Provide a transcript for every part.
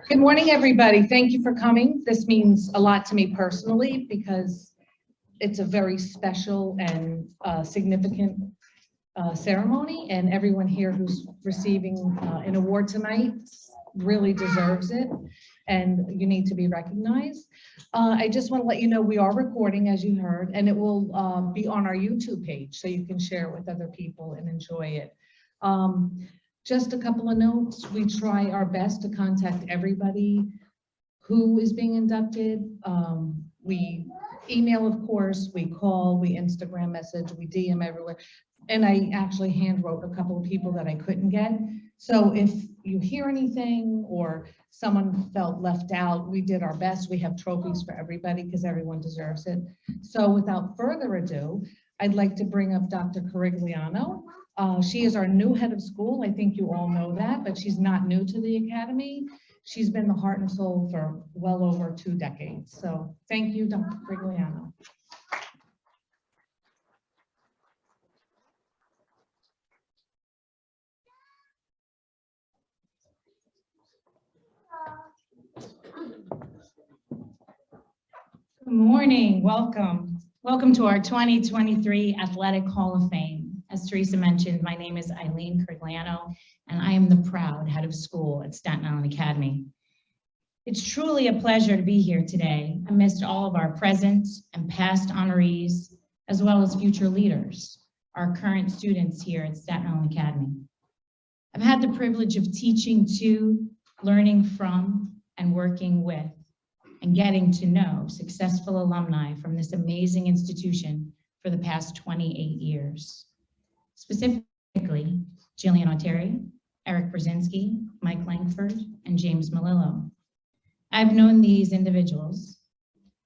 Good morning, everybody. Thank you for coming. This means a lot to me personally because it's a very special and significant ceremony, and everyone here who's receiving an award tonight really deserves it, and you need to be recognized. I just want to let you know we are recording, as you heard, and it will be on our YouTube page, so you can share it with other people and enjoy it. Just a couple of notes. We try our best to contact everybody who is being inducted. We email, of course, we call, we Instagram message, we DM everywhere. And I actually hand wrote a couple of people that I couldn't get. So if you hear anything or someone felt left out, we did our best. We have trophies for everybody because everyone deserves it. So without further ado, I'd like to bring up Dr. Corigliano. She is our new head of school. I think you all know that, but she's not new to the Academy. She's been the heart and soul for well over 2 decades. So thank you, Dr. Corigliano. Good morning, welcome. Welcome to our 2023 Athletic Hall of Fame. As Teresa mentioned, my name is Eileen Corigliano, and I am the proud head of school at Staten Island Academy. It's truly a pleasure to be here today amidst all of our present and past honorees, as well as future leaders, our current students here at Staten Island Academy. I've had the privilege of teaching to, learning from, and working with, and getting to know successful alumni from this amazing institution for the past 28 years. Specifically, Jillian Oteri, Eric Brzezinski, Mike Langford, and James Malillo. I've known these individuals,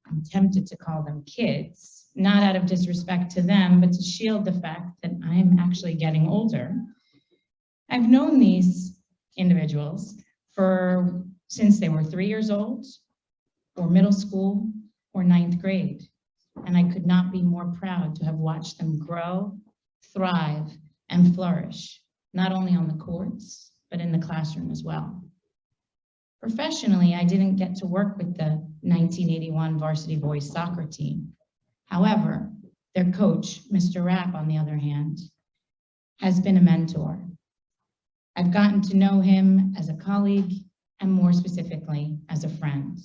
I'm tempted to call them kids, not out of disrespect to them, but to shield the fact that I'm actually getting older. I've known these individuals since they were 3 years old, or middle school, or 9th grade. And I could not be more proud to have watched them grow, thrive, and flourish, not only on the courts, but in the classroom as well. Professionally, I didn't get to work with the 1981 varsity boys soccer team. However, their coach, Mr. Rapp, on the other hand, has been a mentor. I've gotten to know him as a colleague and more specifically as a friend.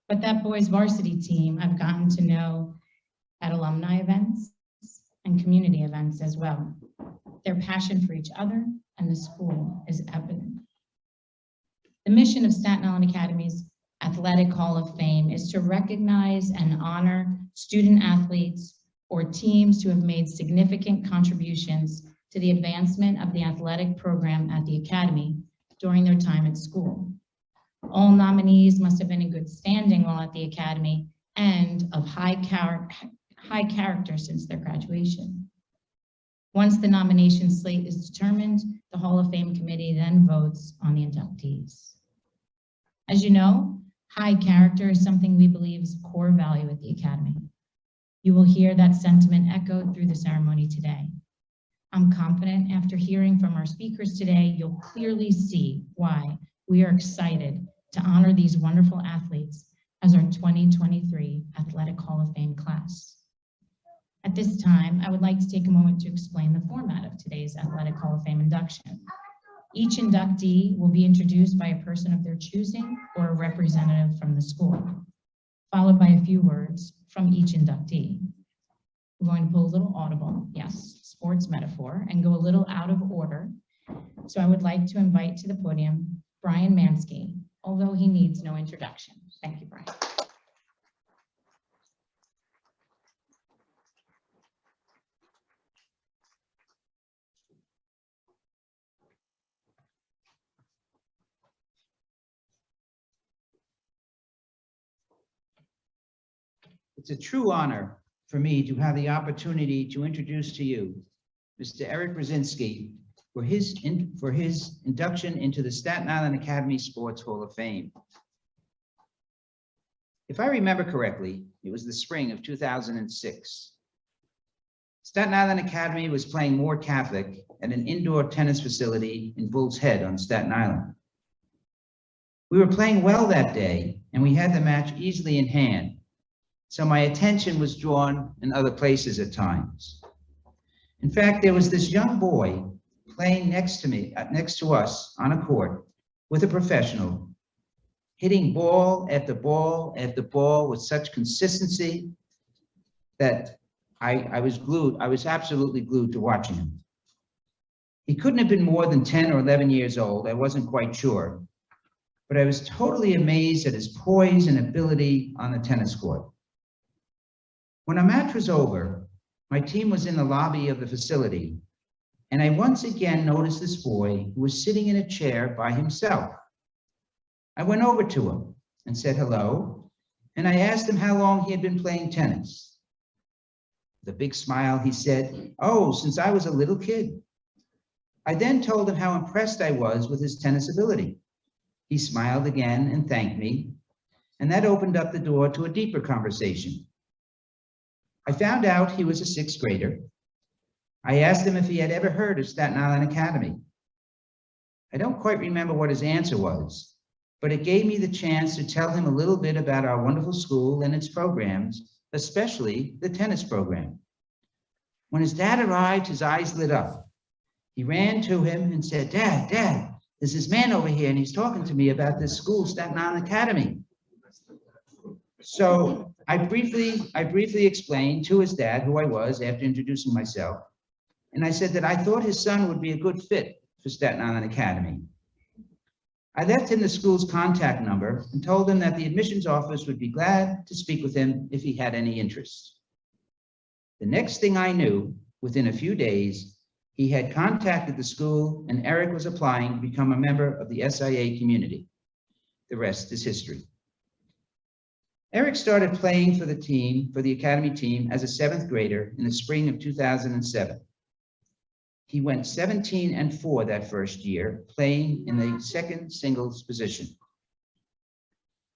But that boys varsity team I've gotten to know at alumni events and community events as well. Their passion for each other and the school is evident. The mission of Staten Island Academy's Athletic Hall of Fame is to recognize and honor student athletes or teams who have made significant contributions to the advancement of the athletic program at the Academy during their time at school. All nominees must have been in good standing while at the Academy and of high character since their graduation. Once the nomination slate is determined, the Hall of Fame committee then votes on the inductees. As you know, high character is something we believe is a core value at the Academy. You will hear that sentiment echoed through the ceremony today. I'm confident after hearing from our speakers today, you'll clearly see why we are excited to honor these wonderful athletes as our 2023 Athletic Hall of Fame class. At this time, I would like to take a moment to explain the format of today's Athletic Hall of Fame induction. Each inductee will be introduced by a person of their choosing or a representative from the school, followed by a few words from each inductee. We're going to pull a little audible, yes, sports metaphor, and go a little out of order. So I would like to invite to the podium Brian Mansky, although he needs no introduction. Thank you, Brian. It's a true honor for me to have the opportunity to introduce to you Mr. Eric Brzezinski for his induction into the Staten Island Academy Sports Hall of Fame. If I remember correctly, it was the spring of 2006. Staten Island Academy was playing more Catholic at an indoor tennis facility in Bull's Head on Staten Island. We were playing well that day, and we had the match easily in hand, so my attention was drawn in other places at times. In fact, there was this young boy playing next to us on a court with a professional, hitting ball after ball after ball with such consistency that I was glued. I was absolutely glued to watching him. He couldn't have been more than 10 or 11 years old. I wasn't quite sure, but I was totally amazed at his poise and ability on the tennis court. When our match was over, my team was in the lobby of the facility, and I once again noticed this boy who was sitting in a chair by himself. I went over to him and said hello, and I asked him how long he had been playing tennis. With a big smile, he said, "Oh, since I was a little kid." I then told him how impressed I was with his tennis ability. He smiled again and thanked me, and that opened up the door to a deeper conversation. I found out he was a sixth grader. I asked him if he had ever heard of Staten Island Academy. I don't quite remember what his answer was, but it gave me the chance to tell him a little bit about our wonderful school and its programs, especially the tennis program. When his dad arrived, his eyes lit up. He ran to him and said, "Dad, there's this man over here and he's talking to me about this school, Staten Island Academy." So I briefly explained to his dad who I was after introducing myself. And I said that I thought his son would be a good fit for Staten Island Academy. I left him the school's contact number and told him that the admissions office would be glad to speak with him if he had any interest. The next thing I knew, within a few days, he had contacted the school and Eric was applying to become a member of the SIA community. The rest is history. Eric started playing for the academy team as a seventh grader in the spring of 2007. He went 17-4 that first year, playing in the second singles position.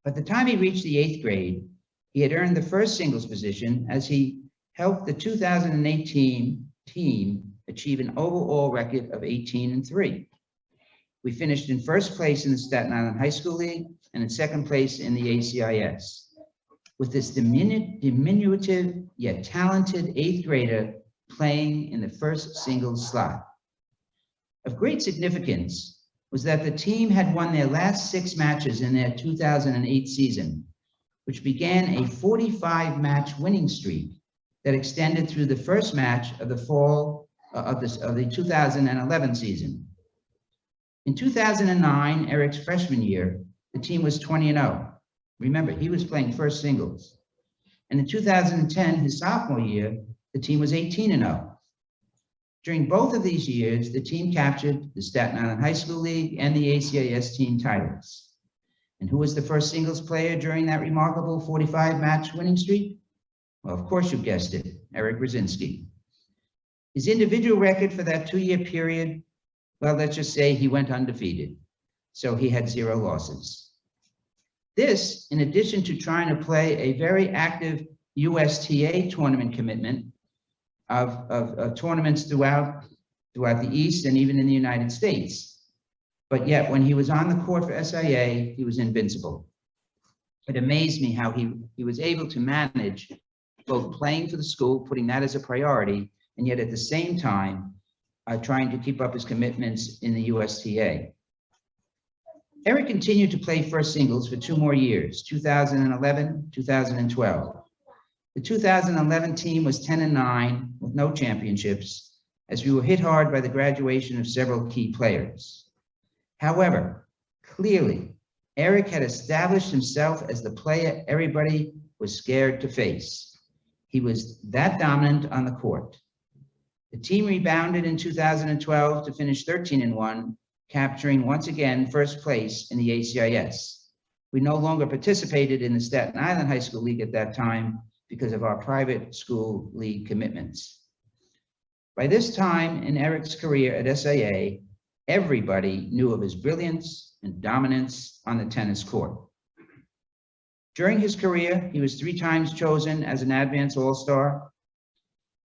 By the time he reached the 8th grade, he had earned the first singles position as he helped the 2018 team achieve an overall record of 18-3. We finished in first place in the Staten Island High School League and in second place in the ACIS. With this diminutive yet talented 8th grader playing in the first singles slot. Of great significance was that the team had won their last 6 matches in their 2008 season, which began a 45-match winning streak that extended through the first match of the fall of the 2011 season. In 2009, Eric's freshman year, the team was 20-0. Remember, he was playing first singles. And in 2010, his sophomore year, the team was 18-0. During both of these years, the team captured the Staten Island High School League and the ACIS team titles. And who was the first singles player during that remarkable 45-match winning streak? Well, of course you guessed it, Eric Brzezinski. His individual record for that 2-year period, well, let's just say he went undefeated. So he had 0 losses. This, in addition to trying to play a very active USTA tournament commitment of tournaments throughout the East and even in the United States. But yet, when he was on the court for SIA, he was invincible. It amazed me how he was able to manage both playing for the school, putting that as a priority, and yet at the same time, trying to keep up his commitments in the USTA. Eric continued to play first singles for 2 more years, 2011, 2012. The 2011 team was 10-9 with no championships, as we were hit hard by the graduation of several key players. However, clearly, Eric had established himself as the player everybody was scared to face. He was that dominant on the court. The team rebounded in 2012 to finish 13-1, capturing once again first place in the ACIS. We no longer participated in the Staten Island High School League at that time because of our private school league commitments. By this time in Eric's career at SIA, everybody knew of his brilliance and dominance on the tennis court. During his career, he was 3 times chosen as an Advance All-Star.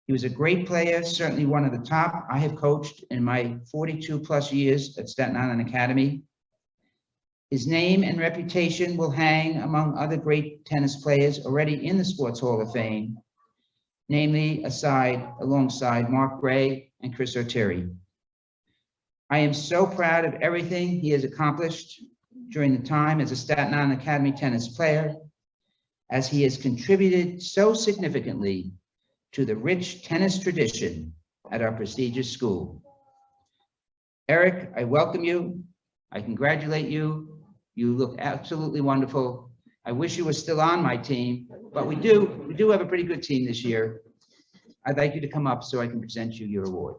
He was a great player, certainly one of the top I have coached in my 42+ years at Staten Island Academy. His name and reputation will hang among other great tennis players already in the Sports Hall of Fame, namely alongside Mark Gray and Chris O'Terry. I am so proud of everything he has accomplished during the time as a Staten Island Academy tennis player, as he has contributed so significantly to the rich tennis tradition at our prestigious school. Eric, I welcome you. I congratulate you. You look absolutely wonderful. I wish you were still on my team, but we do have a pretty good team this year. I'd like you to come up so I can present you your award.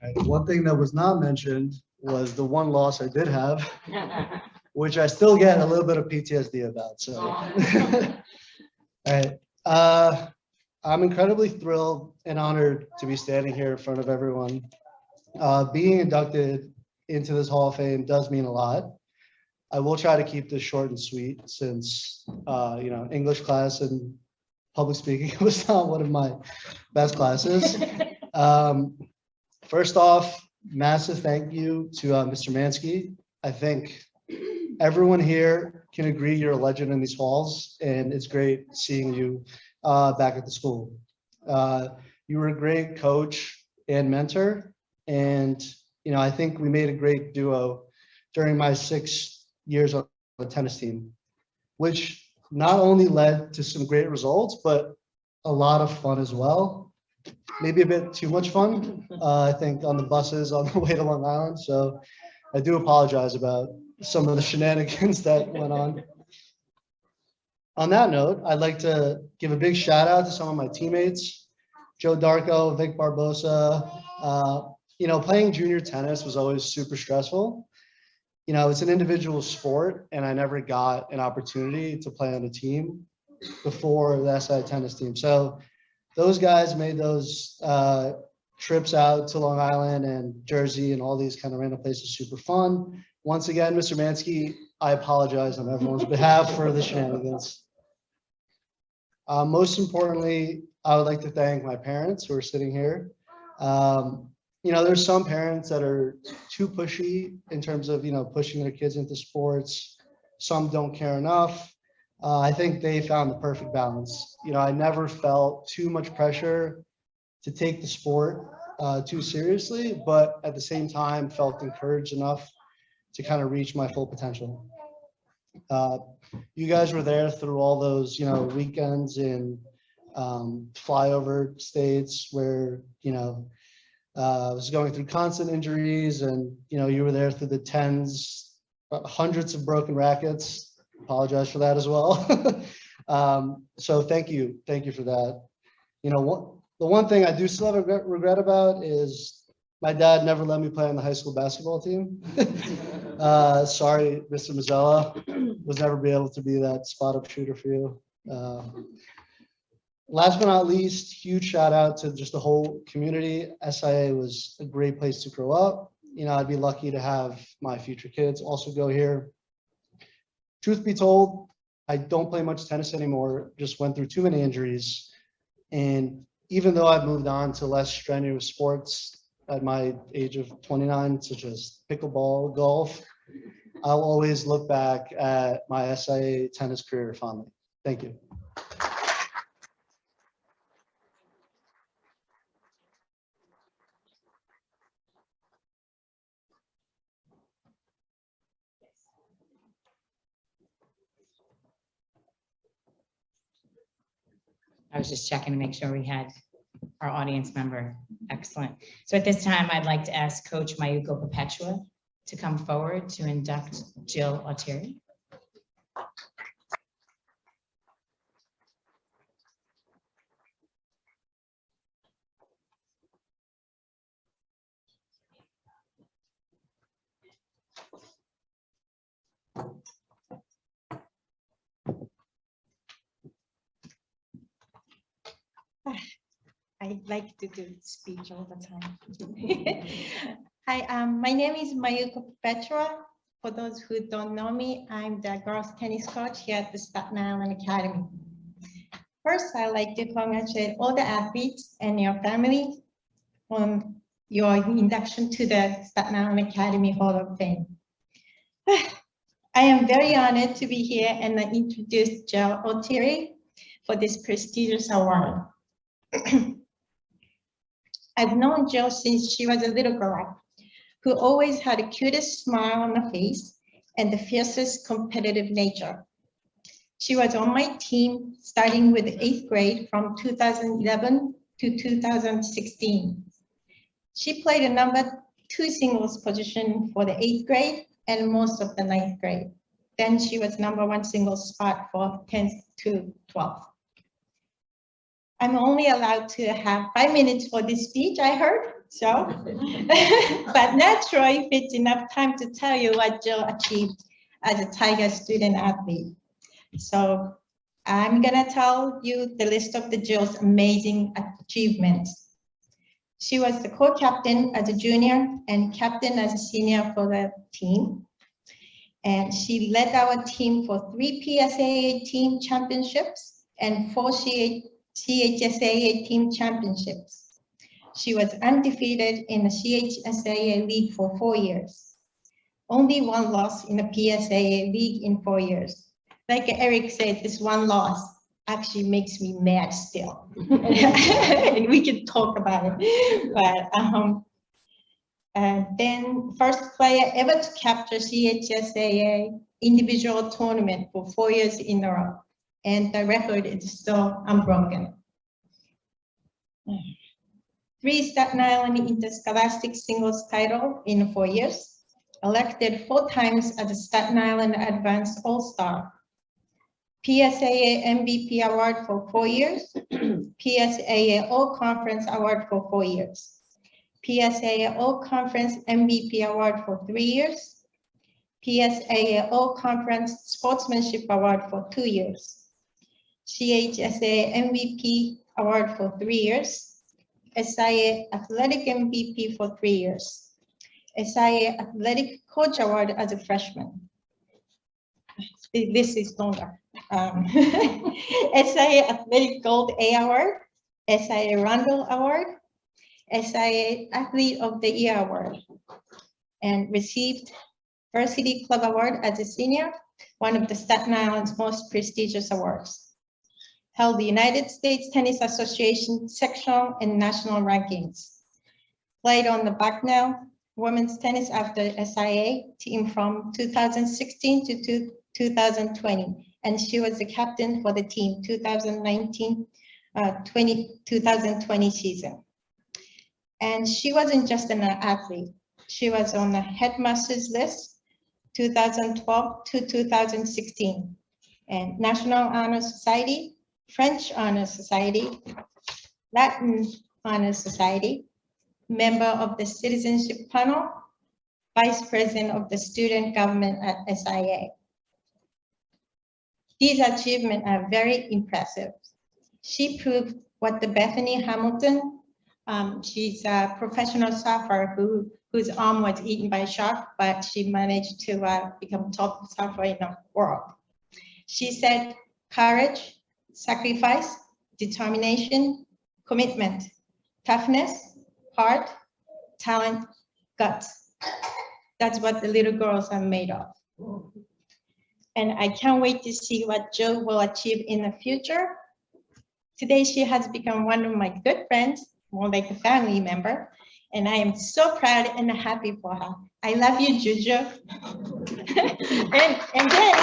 And one thing that was not mentioned was the one loss I did have, which I still get a little bit of PTSD about. So, all right. I'm incredibly thrilled and honored to be standing here in front of everyone. Being inducted into this Hall of Fame does mean a lot. I will try to keep this short and sweet since, English class and public speaking was not one of my best classes. First off, massive thank you to Mr. Mansky. I think everyone here can agree you're a legend in these halls, and it's great seeing you back at the school. You were a great coach and mentor, and I think we made a great duo during my 6 years on the tennis team, which not only led to some great results, but a lot of fun as well. Maybe a bit too much fun, I think, on the buses on the way to Long Island. So I do apologize about some of the shenanigans that went on. On that note, I'd like to give a big shout out to some of my teammates, Joe Darko, Vic Barbosa. Playing junior tennis was always super stressful. It's an individual sport, and I never got an opportunity to play on a team before the SI tennis team. So those guys made those trips out to Long Island and Jersey and all these kind of random places super fun. Once again, Mr. Mansky, I apologize on everyone's behalf for the shenanigans. Most importantly, I would like to thank my parents who are sitting here. There's some parents that are too pushy in terms of, pushing their kids into sports. Some don't care enough. I think they found the perfect balance. I never felt too much pressure to take the sport too seriously, but at the same time felt encouraged enough to kind of reach my full potential. You guys were there through all those, weekends in flyover states where, I was going through constant injuries, and, you were there through the tens, hundreds of broken rackets. Apologize for that as well. So thank you for that. The one thing I do still have a regret about is my dad never let me play on the high school basketball team. Sorry, Mr. Mazzella, was never be able to be that spot up shooter for you. Last but not least, huge shout out to just the whole community. SIA was a great place to grow up. I'd be lucky to have my future kids also go here. Truth be told, I don't play much tennis anymore, just went through too many injuries. And even though I've moved on to less strenuous sports at my age of 29, such as pickleball, golf, I'll always look back at my SIA tennis career fondly. Thank you. I was just checking to make sure we had our audience member. Excellent. So at this time, I'd like to ask Coach Mayuko Perpetua to come forward to induct Jill O'Terry. I like to do speech all the time. Hi, my name is Mayuko Petra. For those who don't know me, I'm the girls tennis coach here at the Staten Island Academy. First, I'd like to congratulate all the athletes and your family on your induction to the Staten Island Academy Hall of Fame. I am very honored to be here and introduce Joe O'Teary for this prestigious award. I've known Joe since she was a little girl, who always had the cutest smile on her face and the fiercest competitive nature. She was on my team starting with 8th grade from 2011 to 2016. She played a number 2 singles position for the 8th grade and most of the 9th grade. Then she was number 1 singles spot for 10th to 12th. I'm only allowed to have 5 minutes for this speech, I heard, so. But not sure if it's enough time to tell you what Jill achieved as a Tiger student athlete. So I'm gonna tell you the list of the Jill's amazing achievements. She was the co-captain as a junior and captain as a senior for the team. And she led our team for 3 PSAA team championships and 4 CHSAA team championships. She was undefeated in the CHSAA league for 4 years. Only 1 loss in the PSAA league in 4 years. Like Eric said, this 1 loss actually makes me mad still. And we can talk about it. But and then first player ever to capture CHSAA individual tournament for 4 years in a row. And the record is still unbroken. 3 Staten Island interscholastic singles title in 4 years. Elected 4 times as a Staten Island Advanced All-Star. PSAA MVP award for 4 years. PSAA All-Conference award for 4 years. PSAA All-Conference MVP award for 3 years. PSAA All-Conference Sportsmanship award for 2 years. CHSAA MVP award for 3 years. SIA Athletic MVP for 3 years. SIA Athletic Coach Award as a freshman. This is longer. SIA Athletic Gold A Award, SIA Rundle Award, SIA Athlete of the Year Award, and received Varsity Club Award as a senior, one of the Staten Island's most prestigious awards. Held the United States Tennis Association sectional and national rankings. Played on the Bucknell women's tennis after SIA team from 2016 to 2020. And she was the captain for the team 2019-2020 season. And she wasn't just an athlete. She was on the headmasters list 2012 to 2016. And National Honor Society, French Honor Society, Latin Honor Society, member of the citizenship panel, vice president of the student government at SIA. These achievements are very impressive. She proved what the Bethany Hamilton, she's a professional surfer whose arm was eaten by a shark, but she managed to become top surfer in the world. She said, courage, sacrifice, determination, commitment, toughness, heart, talent, guts. That's what the little girls are made of. And I can't wait to see what Jill will achieve in the future. Today, she has become one of my good friends, more like a family member, and I am so proud and happy for her. I love you, Juju. and then,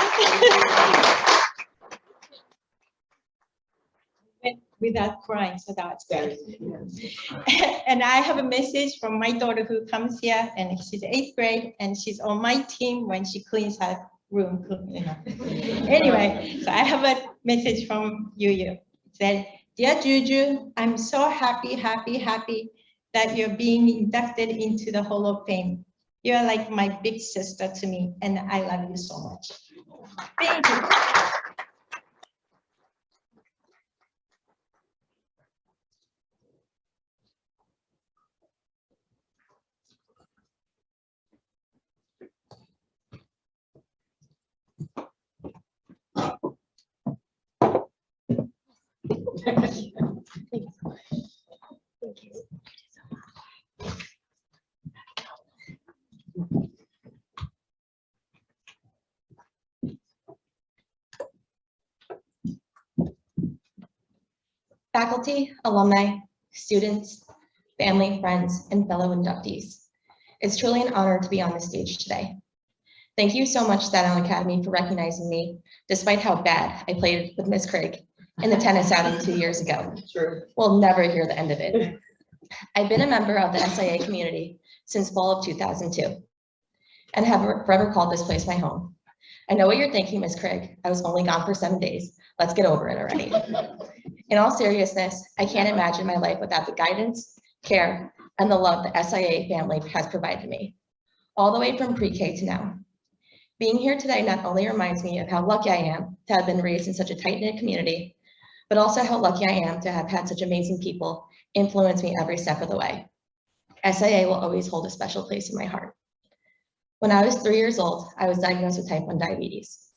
without crying, so that's good. And I have a message from my daughter who comes here, and she's 8th grade, and she's on my team when she cleans her room. Anyway, so I have a message from Yu. It said, dear Juju, I'm so happy that you're being inducted into the Hall of Fame. You're like my big sister to me, and I love you so much. Thank you. Faculty, alumni, students, family, friends, and fellow inductees. It's truly an honor to be on this stage today. Thank you so much, Staten Island Academy, for recognizing me, despite how bad I played with Miss Craig in the tennis outing 2 years ago. Sure. We'll never hear the end of it. I've been a member of the SIA community since fall of 2002 and have forever called this place my home. I know what you're thinking, Miss Craig. I was only gone for 7 days. Let's get over it already. In all seriousness, I can't imagine my life without the guidance, care, and the love the SIA family has provided me, all the way from pre-K to now. Being here today not only reminds me of how lucky I am to have been raised in such a tight-knit community, but also how lucky I am to have had such amazing people influence me every step of the way. SIA will always hold a special place in my heart. When I was 3 years old, I was diagnosed with type 1 diabetes.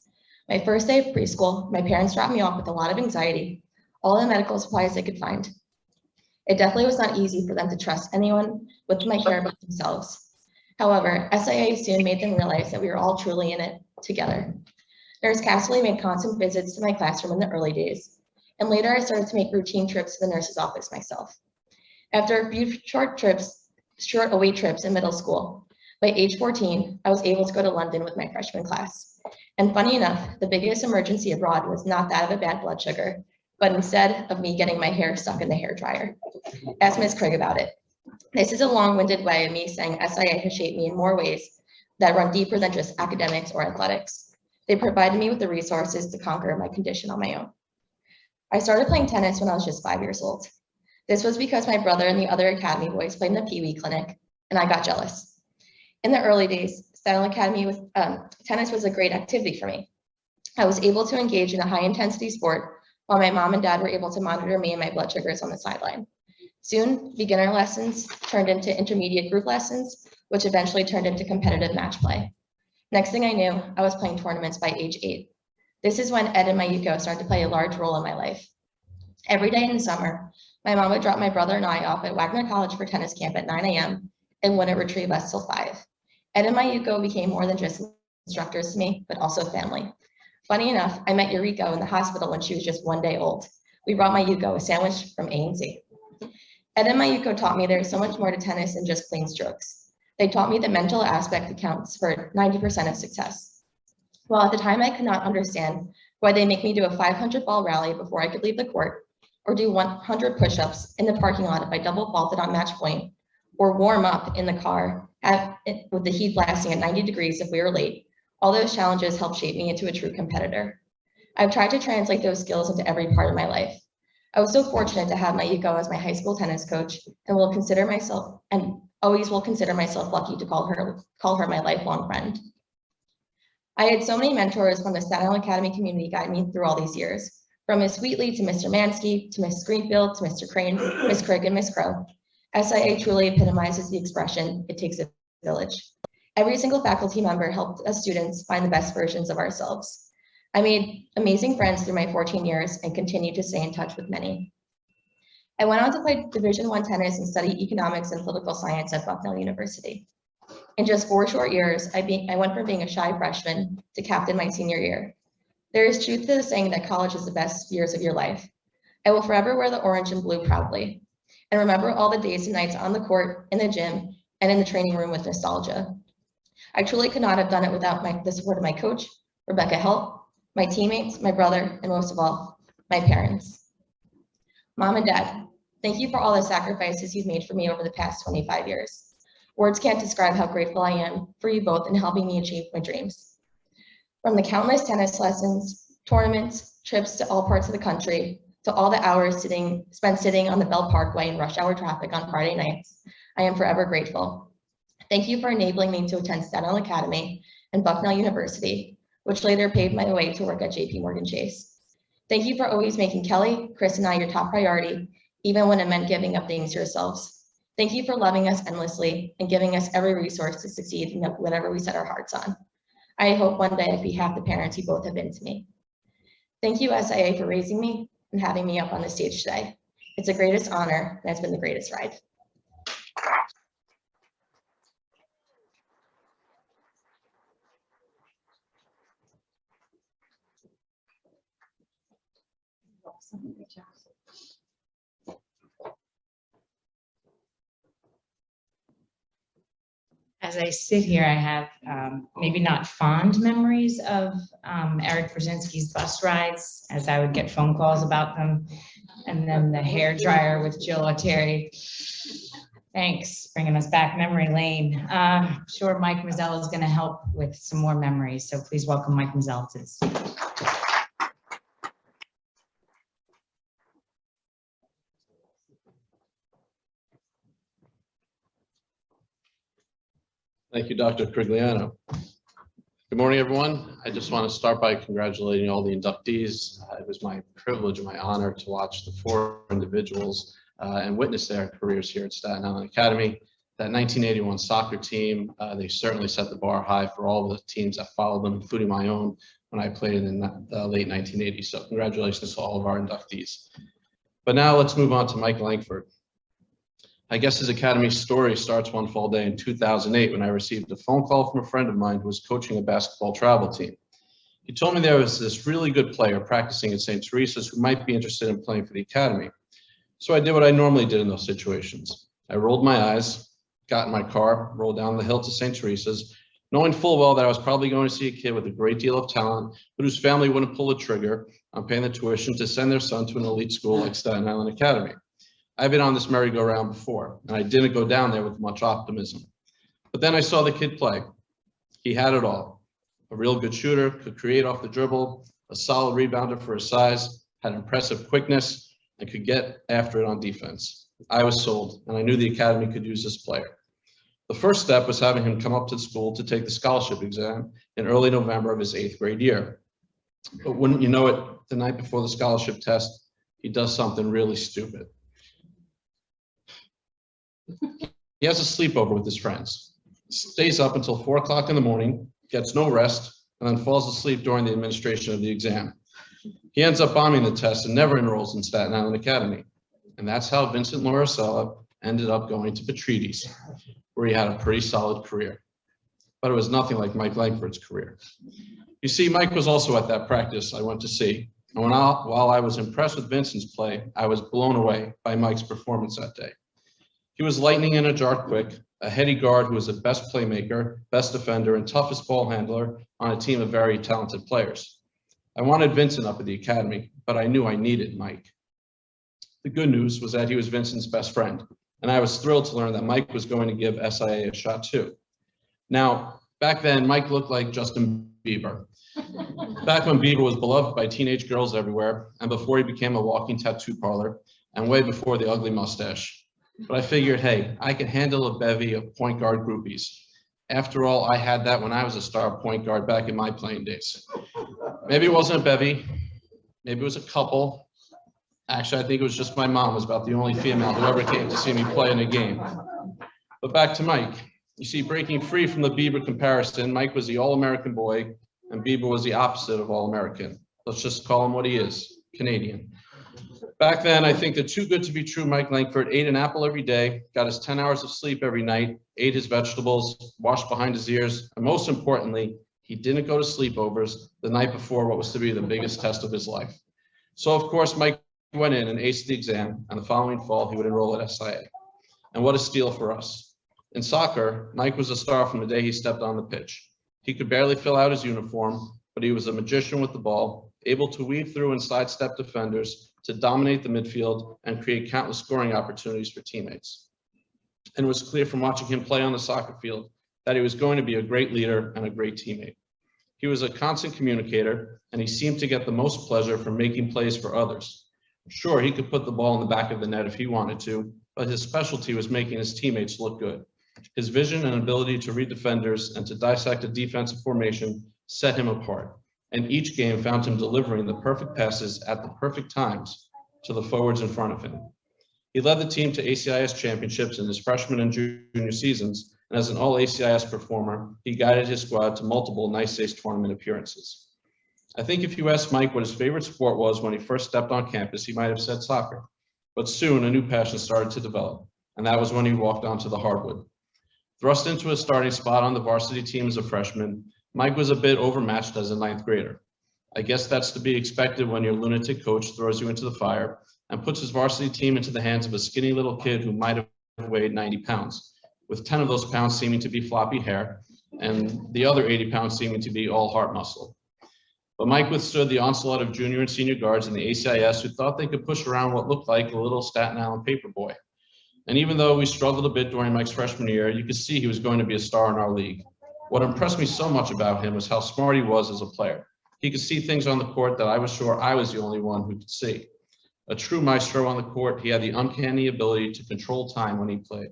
My first day of preschool, my parents dropped me off with a lot of anxiety, all the medical supplies they could find. It definitely was not easy for them to trust anyone with my care but themselves. However, SIA soon made them realize that we were all truly in it together. Nurse Castley made constant visits to my classroom in the early days, and later I started to make routine trips to the nurse's office myself. After a few short away trips in middle school, by age 14, I was able to go to London with my freshman class. And funny enough, the biggest emergency abroad was not that of a bad blood sugar, but instead of me getting my hair stuck in the hairdryer. Ask Ms. Craig about it. This is a long-winded way of me saying SIA has shaped me in more ways that run deeper than just academics or athletics. They provided me with the resources to conquer my condition on my own. I started playing tennis when I was just 5 years old. This was because my brother and the other academy boys played in the Pee Wee clinic, and I got jealous. In the early days, Staten Island Academy tennis was a great activity for me. I was able to engage in a high-intensity sport while my mom and dad were able to monitor me and my blood sugars on the sideline. Soon, beginner lessons turned into intermediate group lessons, which eventually turned into competitive match play. Next thing I knew, I was playing tournaments by age 8. This is when Ed and Mayuko started to play a large role in my life. Every day in the summer, my mom would drop my brother and I off at Wagner College for tennis camp at 9 a.m. and wouldn't retrieve us till 5. Ed and Mayuko became more than just instructors to me, but also family. Funny enough, I met Yuriko in the hospital when she was just 1 day old. We brought Mayuko a sandwich from A&Z. Ed and Mayuko taught me there's so much more to tennis than just clean strokes. They taught me the mental aspect that counts for 90% of success. While at the time I could not understand why they make me do a 500 ball rally before I could leave the court, or do 100 push-ups in the parking lot if I double faulted on match point, or warm up in the car with the heat blasting at 90 degrees if we were late, all those challenges helped shape me into a true competitor. I've tried to translate those skills into every part of my life. I was so fortunate to have Mayuko as my high school tennis coach, and always will consider myself lucky to call her my lifelong friend. I had so many mentors from the Staten Island Academy community guide me through all these years, from Ms. Wheatley to Mr. Mansky to Ms. Greenfield to Mr. Crane, Ms. Craig, and Ms. Crow. SIA truly epitomizes the expression, it takes a village. Every single faculty member helped us students find the best versions of ourselves. I made amazing friends through my 14 years and continue to stay in touch with many. I went on to play Division I tennis and study economics and political science at Bucknell University. In just 4 short years, I went from being a shy freshman to captain my senior year. There is truth to the saying that college is the best years of your life. I will forever wear the orange and blue proudly and remember all the days and nights on the court, in the gym, and in the training room with nostalgia. I truly could not have done it without the support of my coach, Rebecca Helt, my teammates, my brother, and most of all, my parents. Mom and Dad, thank you for all the sacrifices you've made for me over the past 25 years. Words can't describe how grateful I am for you both in helping me achieve my dreams. From the countless tennis lessons, tournaments, trips to all parts of the country, to all the hours spent sitting on the Bell Parkway in rush hour traffic on Friday nights, I am forever grateful. Thank you for enabling me to attend Staten Island Academy and Bucknell University, which later paved my way to work at JP Morgan Chase. Thank you for always making Kelly, Chris, and I your top priority, even when it meant giving up things yourselves. Thank you for loving us endlessly and giving us every resource to succeed in whatever we set our hearts on. I hope one day I'd be half the parents you both have been to me. Thank you, SIA, for raising me, and having me up on the stage today. It's the greatest honor, and it's been the greatest ride. As I sit here, I have maybe not fond memories of Eric Brzezinski's bus rides, as I would get phone calls about them. And then the hair dryer with Jill O'Terry. Thanks, bringing us back memory lane. Sure, Mike Mazzella is going to help with some more memories. So please welcome Mike Mazzella to the stage. Thank you, Dr. Crigliano. Good morning, everyone. I just want to start by congratulating all the inductees. It was my privilege and my honor to watch the 4 individuals and witness their careers here at Staten Island Academy. That 1981 soccer team, they certainly set the bar high for all the teams that followed them, including my own when I played in the late 1980s. So congratulations to all of our inductees. But now let's move on to Mike Langford. I guess his academy story starts one fall day in 2008 when I received a phone call from a friend of mine who was coaching a basketball travel team. He told me there was this really good player practicing at St. Teresa's who might be interested in playing for the academy. So I did what I normally did in those situations. I rolled my eyes, got in my car, rolled down the hill to St. Teresa's, knowing full well that I was probably going to see a kid with a great deal of talent, but whose family wouldn't pull the trigger on paying the tuition to send their son to an elite school like Staten Island Academy. I've been on this merry-go-round before, and I didn't go down there with much optimism. But then I saw the kid play. He had it all. A real good shooter, could create off the dribble, a solid rebounder for his size, had impressive quickness, and could get after it on defense. I was sold, and I knew the academy could use this player. The first step was having him come up to the school to take the scholarship exam in early November of his 8th grade year. But wouldn't you know it, the night before the scholarship test, he does something really stupid. He has a sleepover with his friends, stays up until 4 o'clock in the morning, gets no rest, and then falls asleep during the administration of the exam. He ends up bombing the test and never enrolls in Staten Island Academy. And that's how Vincent Lauricella ended up going to Petrides, where he had a pretty solid career. But it was nothing like Mike Langford's career. You see, Mike was also at that practice I went to see. And while I was impressed with Vincent's play, I was blown away by Mike's performance that day. He was lightning in a jar quick, a heady guard who was the best playmaker, best defender, and toughest ball handler on a team of very talented players. I wanted Vincent up at the academy, but I knew I needed Mike. The good news was that he was Vincent's best friend, and I was thrilled to learn that Mike was going to give SIA a shot too. Now, back then, Mike looked like Justin Bieber. Back when Bieber was beloved by teenage girls everywhere, and before he became a walking tattoo parlor, and way before the ugly mustache. But I figured, hey, I could handle a bevy of point guard groupies. After all, I had that when I was a star point guard back in my playing days. Maybe it wasn't a bevy, maybe it was a couple. Actually, I think it was just my mom was about the only female who ever came to see me play in a game. But back to Mike. You see, breaking free from the Bieber comparison, Mike was the All-American boy, and Bieber was the opposite of All-American. Let's just call him what he is, Canadian. Back then, I think the too good to be true Mike Langford ate an apple every day, got his 10 hours of sleep every night, ate his vegetables, washed behind his ears, and most importantly, he didn't go to sleepovers the night before what was to be the biggest test of his life. So of course, Mike went in and aced the exam, and the following fall, he would enroll at SIA. And what a steal for us. In soccer, Mike was a star from the day he stepped on the pitch. He could barely fill out his uniform, but he was a magician with the ball, able to weave through and sidestep defenders, to dominate the midfield and create countless scoring opportunities for teammates. And it was clear from watching him play on the soccer field that he was going to be a great leader and a great teammate. He was a constant communicator, and he seemed to get the most pleasure from making plays for others. Sure, he could put the ball in the back of the net if he wanted to, but his specialty was making his teammates look good. His vision and ability to read defenders and to dissect a defensive formation set him apart. And each game found him delivering the perfect passes at the perfect times to the forwards in front of him. He led the team to ACIS championships in his freshman and junior seasons, and as an all-ACIS performer, he guided his squad to multiple Nice Ace tournament appearances. I think if you asked Mike what his favorite sport was when he first stepped on campus, he might have said soccer. But soon a new passion started to develop, and that was when he walked onto the hardwood. Thrust into a starting spot on the varsity team as a freshman, Mike was a bit overmatched as a ninth grader. I guess that's to be expected when your lunatic coach throws you into the fire and puts his varsity team into the hands of a skinny little kid who might have weighed 90 pounds, with 10 of those pounds seeming to be floppy hair and the other 80 pounds seeming to be all heart muscle. But Mike withstood the onslaught of junior and senior guards in the ACIS who thought they could push around what looked like a little Staten Island paper boy. And even though we struggled a bit during Mike's freshman year, you could see he was going to be a star in our league. What impressed me so much about him was how smart he was as a player. He could see things on the court that I was sure I was the only one who could see. A true maestro on the court, he had the uncanny ability to control time when he played.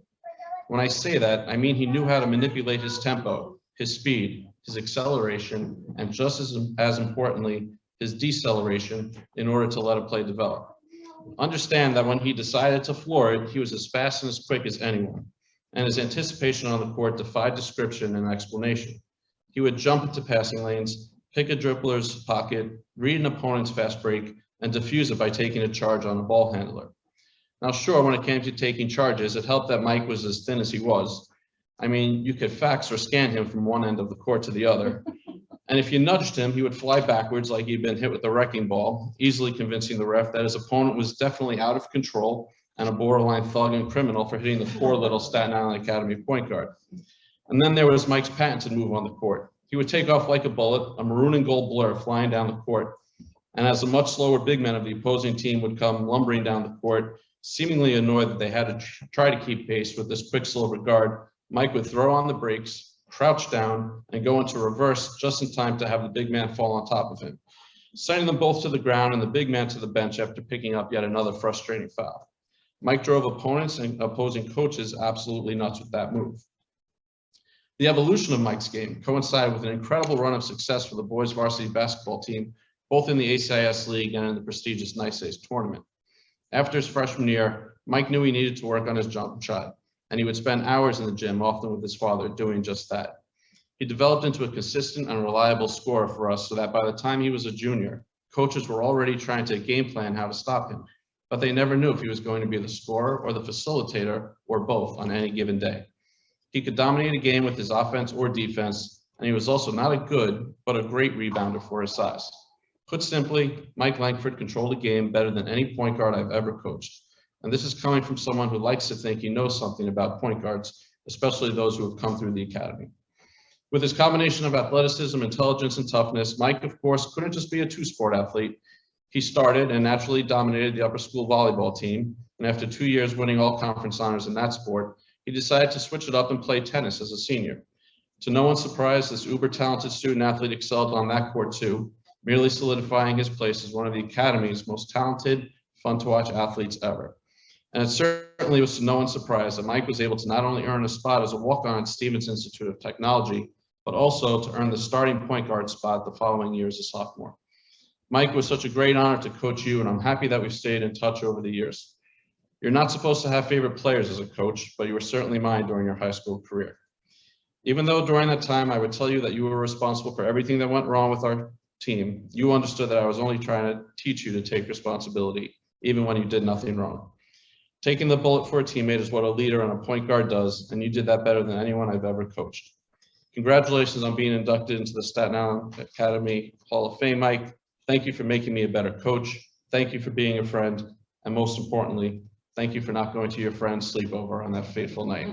When I say that, I mean he knew how to manipulate his tempo, his speed, his acceleration, and just as importantly, his deceleration in order to let a play develop. Understand that when he decided to floor it, he was as fast and as quick as anyone, and his anticipation on the court defied description and explanation. He would jump into passing lanes, pick a dribbler's pocket, read an opponent's fast break, and defuse it by taking a charge on a ball handler. Now, sure, when it came to taking charges, it helped that Mike was as thin as he was. I mean, you could fax or scan him from one end of the court to the other. And if you nudged him, he would fly backwards like he'd been hit with a wrecking ball, easily convincing the ref that his opponent was definitely out of control and a borderline thug and criminal for hitting the poor little Staten Island Academy point guard. And then there was Mike's patented move on the court. He would take off like a bullet, a maroon and gold blur flying down the court. And as the much slower big men of the opposing team would come lumbering down the court, seemingly annoyed that they had to try to keep pace with this quicksilver guard, Mike would throw on the brakes, crouch down, and go into reverse just in time to have the big man fall on top of him, sending them both to the ground and the big man to the bench after picking up yet another frustrating foul. Mike drove opponents and opposing coaches absolutely nuts with that move. The evolution of Mike's game coincided with an incredible run of success for the boys varsity basketball team, both in the ACIS League and in the prestigious Nice Ace tournament. After his freshman year, Mike knew he needed to work on his jump shot, and he would spend hours in the gym, often with his father, doing just that. He developed into a consistent and reliable scorer for us so that by the time he was a junior, coaches were already trying to game plan how to stop him, but they never knew if he was going to be the scorer or the facilitator or both on any given day. He could dominate a game with his offense or defense, and he was also not a good, but a great rebounder for his size. Put simply, Mike Langford controlled a game better than any point guard I've ever coached. And this is coming from someone who likes to think he knows something about point guards, especially those who have come through the academy. With his combination of athleticism, intelligence, and toughness, Mike, of course, couldn't just be a two-sport athlete. He started and naturally dominated the upper school volleyball team. And after 2 years winning all conference honors in that sport, he decided to switch it up and play tennis as a senior. To no one's surprise, this uber-talented student athlete excelled on that court too, merely solidifying his place as one of the academy's most talented, fun-to-watch athletes ever. And it certainly was to no one's surprise that Mike was able to not only earn a spot as a walk-on at Stevens Institute of Technology, but also to earn the starting point guard spot the following year as a sophomore. Mike, was such a great honor to coach you, and I'm happy that we've stayed in touch over the years. You're not supposed to have favorite players as a coach, but you were certainly mine during your high school career. Even though during that time I would tell you that you were responsible for everything that went wrong with our team, you understood that I was only trying to teach you to take responsibility, even when you did nothing wrong. Taking the bullet for a teammate is what a leader and a point guard does, and you did that better than anyone I've ever coached. Congratulations on being inducted into the Staten Island Academy Hall of Fame, Mike. Thank you for making me a better coach. Thank you for being a friend. And most importantly, thank you for not going to your friend's sleepover on that fateful night.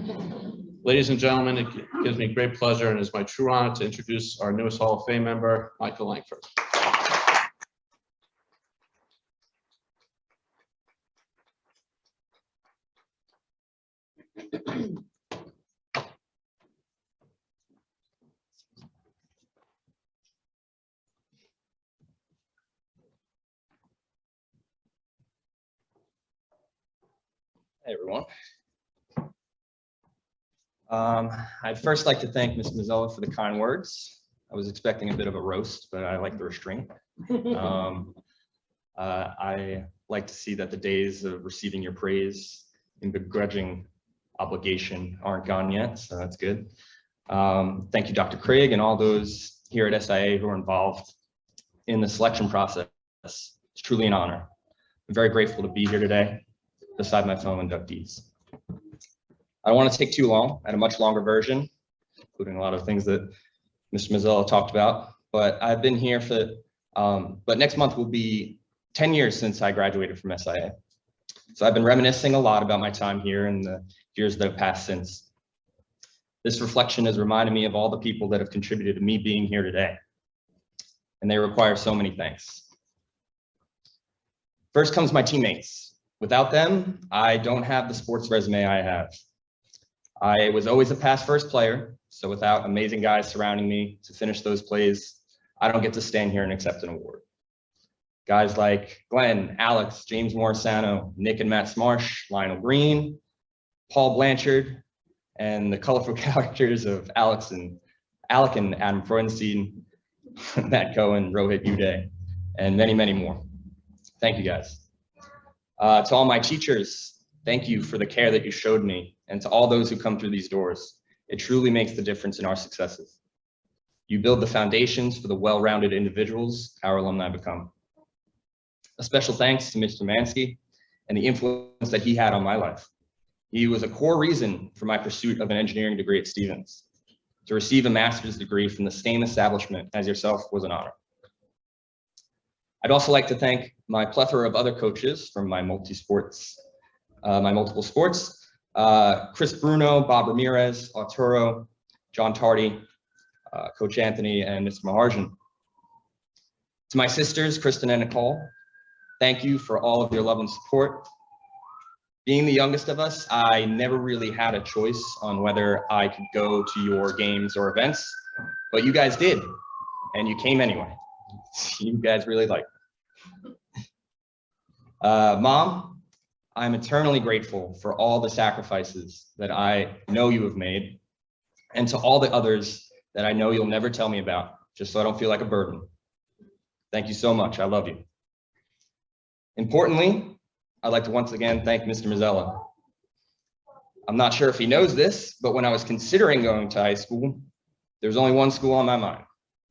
Ladies and gentlemen, it gives me great pleasure and is my true honor to introduce our newest Hall of Fame member, Michael Langford. Hey, everyone. I'd first like to thank Ms. Mazzella for the kind words. I was expecting a bit of a roast, but I like the restraint. I like to see that the days of receiving your praise and begrudging obligation aren't gone yet, so that's good. Thank you, Dr. Craig, and all those here at SIA who are involved in the selection process. It's truly an honor. I'm very grateful to be here today beside my fellow inductees. I don't want to take too long. I had a much longer version, including a lot of things that Mr. Mazzella talked about, but I've been here for, but next month will be 10 years since I graduated from SIA. So I've been reminiscing a lot about my time here and the years that have passed since. This reflection has reminded me of all the people that have contributed to me being here today, and they require so many thanks. First comes my teammates. Without them, I don't have the sports resume I have. I was always a pass first player, so without amazing guys surrounding me to finish those plays, I don't get to stand here and accept an award. Guys like Glenn, Alex, James Morisano, Nick and Matt Smarsh, Lionel Green, Paul Blanchard, and the colorful characters of Alec and Adam Freudenstein, Matt Cohen, Rohit Uday, and many, many more. Thank you, guys. To all my teachers, thank you for the care that you showed me, and to all those who come through these doors. It truly makes the difference in our successes. You build the foundations for the well-rounded individuals our alumni become. A special thanks to Mr. Mansky and the influence that he had on my life. He was a core reason for my pursuit of an engineering degree at Stevens. To receive a master's degree from the same establishment as yourself was an honor. I'd also like to thank my plethora of other coaches from my multiple sports, Chris Bruno, Bob Ramirez, Arturo, John Tardy, Coach Anthony, and Mr. Maharjan. To my sisters, Kristen and Nicole, thank you for all of your love and support. Being the youngest of us, I never really had a choice on whether I could go to your games or events, but you guys did, and you came anyway. You guys really liked it. Mom, I'm eternally grateful for all the sacrifices that I know you have made, and to all the others that I know you'll never tell me about, just so I don't feel like a burden. Thank you so much. I love you. Importantly, I'd like to once again thank Mr. Mazzella. I'm not sure if he knows this, but when I was considering going to high school, there was only one school on my mind,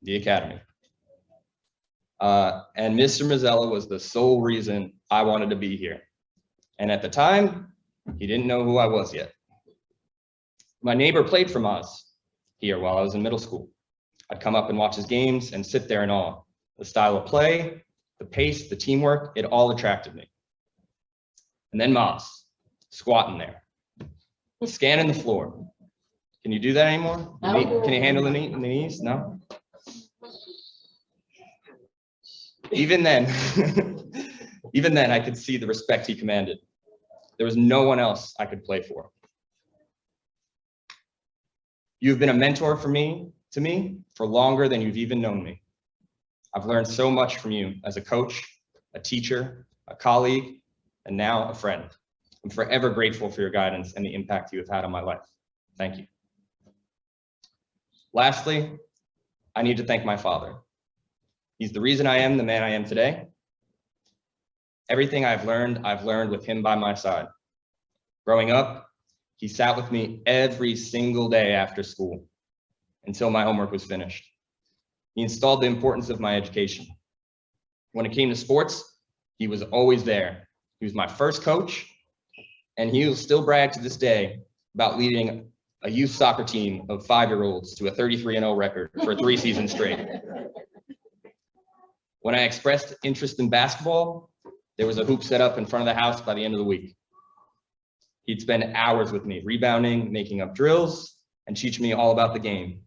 the Academy. And Mr. Mazzella was the sole reason I wanted to be here. And at the time, he didn't know who I was yet. My neighbor played for Maz here while I was in middle school. I'd come up and watch his games and sit there in awe. The style of play, the pace, the teamwork, it all attracted me. And then Maz, squatting there, scanning the floor. Can you do that anymore? Can you handle the knees? No? Even then, even then I could see the respect he commanded. There was no one else I could play for. You've been a mentor to me for longer than you've even known me. I've learned so much from you as a coach, a teacher, a colleague, and now a friend. I'm forever grateful for your guidance and the impact you have had on my life. Thank you. Lastly, I need to thank my father. He's the reason I am the man I am today. Everything I've learned with him by my side. Growing up, he sat with me every single day after school until my homework was finished. He installed the importance of my education. When it came to sports, he was always there. He was my first coach, and he will still brag to this day about leading a youth soccer team of 5-year-olds to a 33-0 record for 3 seasons straight. When I expressed interest in basketball, there was a hoop set up in front of the house by the end of the week. He'd spend hours with me, rebounding, making up drills, and teach me all about the game.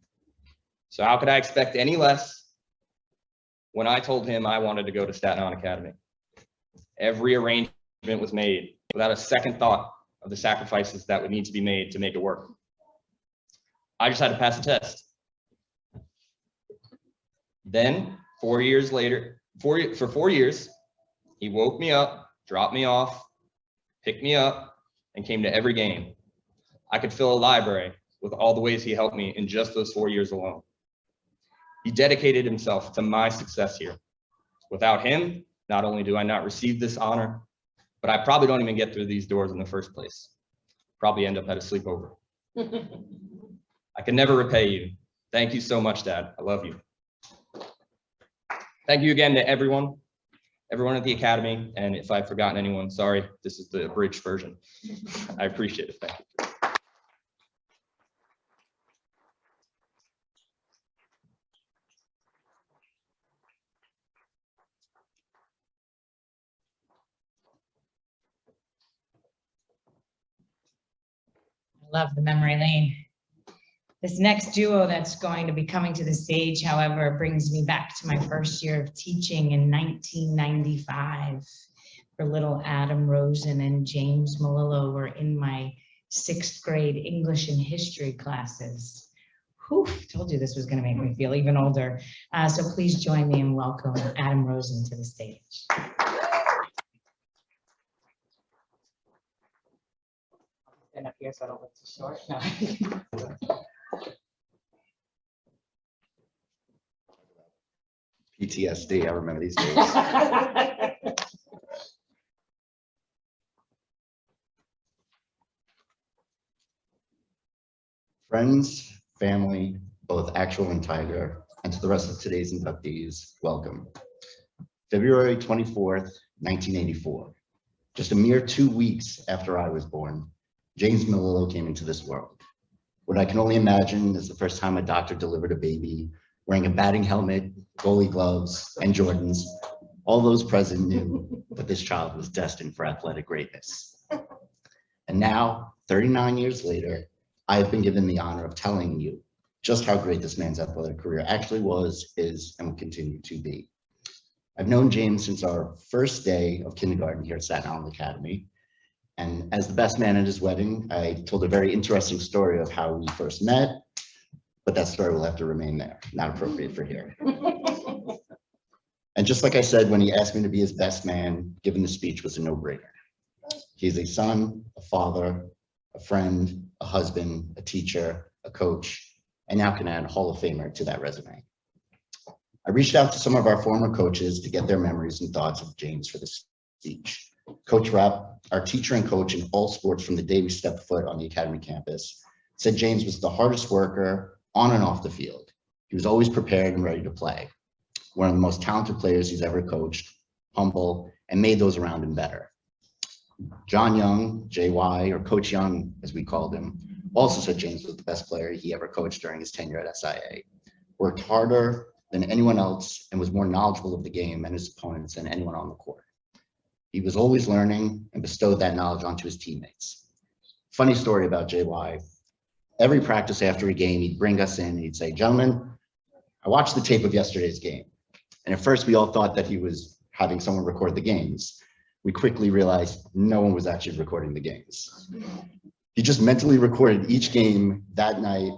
So how could I expect any less when I told him I wanted to go to Staten Island Academy? Every arrangement was made without a second thought of the sacrifices that would need to be made to make it work. I just had to pass the test. Then, 4 years later, for 4 years, he woke me up, dropped me off, picked me up, and came to every game. I could fill a library with all the ways he helped me in just those 4 years alone. He dedicated himself to my success here. Without him, not only do I not receive this honor, but I probably don't even get through these doors in the first place. Probably end up at a sleepover. I can never repay you. Thank you so much, Dad. I love you. Thank you again to everyone at the Academy. And if I've forgotten anyone, sorry, this is the abridged version. I appreciate it. Thank you. I love the memory lane. This next duo that's going to be coming to the stage, however, brings me back to my first year of teaching in 1995. For little Adam Rosen and James Malillo were in my 6th grade English and history classes. Whew, told you this was going to make me feel even older. So please join me in welcome Adam Rosen to the stage. Stand up here so I don't look too short. No. PTSD, I remember these days. Friends, family, both actual and tiger, and to the rest of today's inductees, welcome. February 24th, 1984. Just a mere 2 weeks after I was born, James Malillo came into this world. What I can only imagine is the first time a doctor delivered a baby wearing a batting helmet, goalie gloves, and Jordans. All those present knew that this child was destined for athletic greatness. And now, 39 years later, I have been given the honor of telling you just how great this man's athletic career actually was, is, and will continue to be. I've known James since our first day of kindergarten here at Staten Island Academy. And as the best man at his wedding, I told a very interesting story of how we first met, but that story will have to remain there, not appropriate for here. And just like I said, when he asked me to be his best man, giving the speech was a no-brainer. He's a son, a father, a friend, a husband, a teacher, a coach, and now can add a Hall of Famer to that resume. I reached out to some of our former coaches to get their memories and thoughts of James for this speech. Coach Rapp, our teacher and coach in all sports from the day we stepped foot on the Academy campus, said James was the hardest worker on and off the field. He was always prepared and ready to play. One of the most talented players he's ever coached, humble, and made those around him better. John Young, JY, or Coach Young, as we called him, also said James was the best player he ever coached during his tenure at SIA. Worked harder than anyone else and was more knowledgeable of the game and his opponents than anyone on the court. He was always learning and bestowed that knowledge onto his teammates. Funny story about JY. Every practice after a game, he'd bring us in and he'd say, "Gentlemen, I watched the tape of yesterday's game." And at first we all thought that he was having someone record the games. We quickly realized no one was actually recording the games. He just mentally recorded each game that night,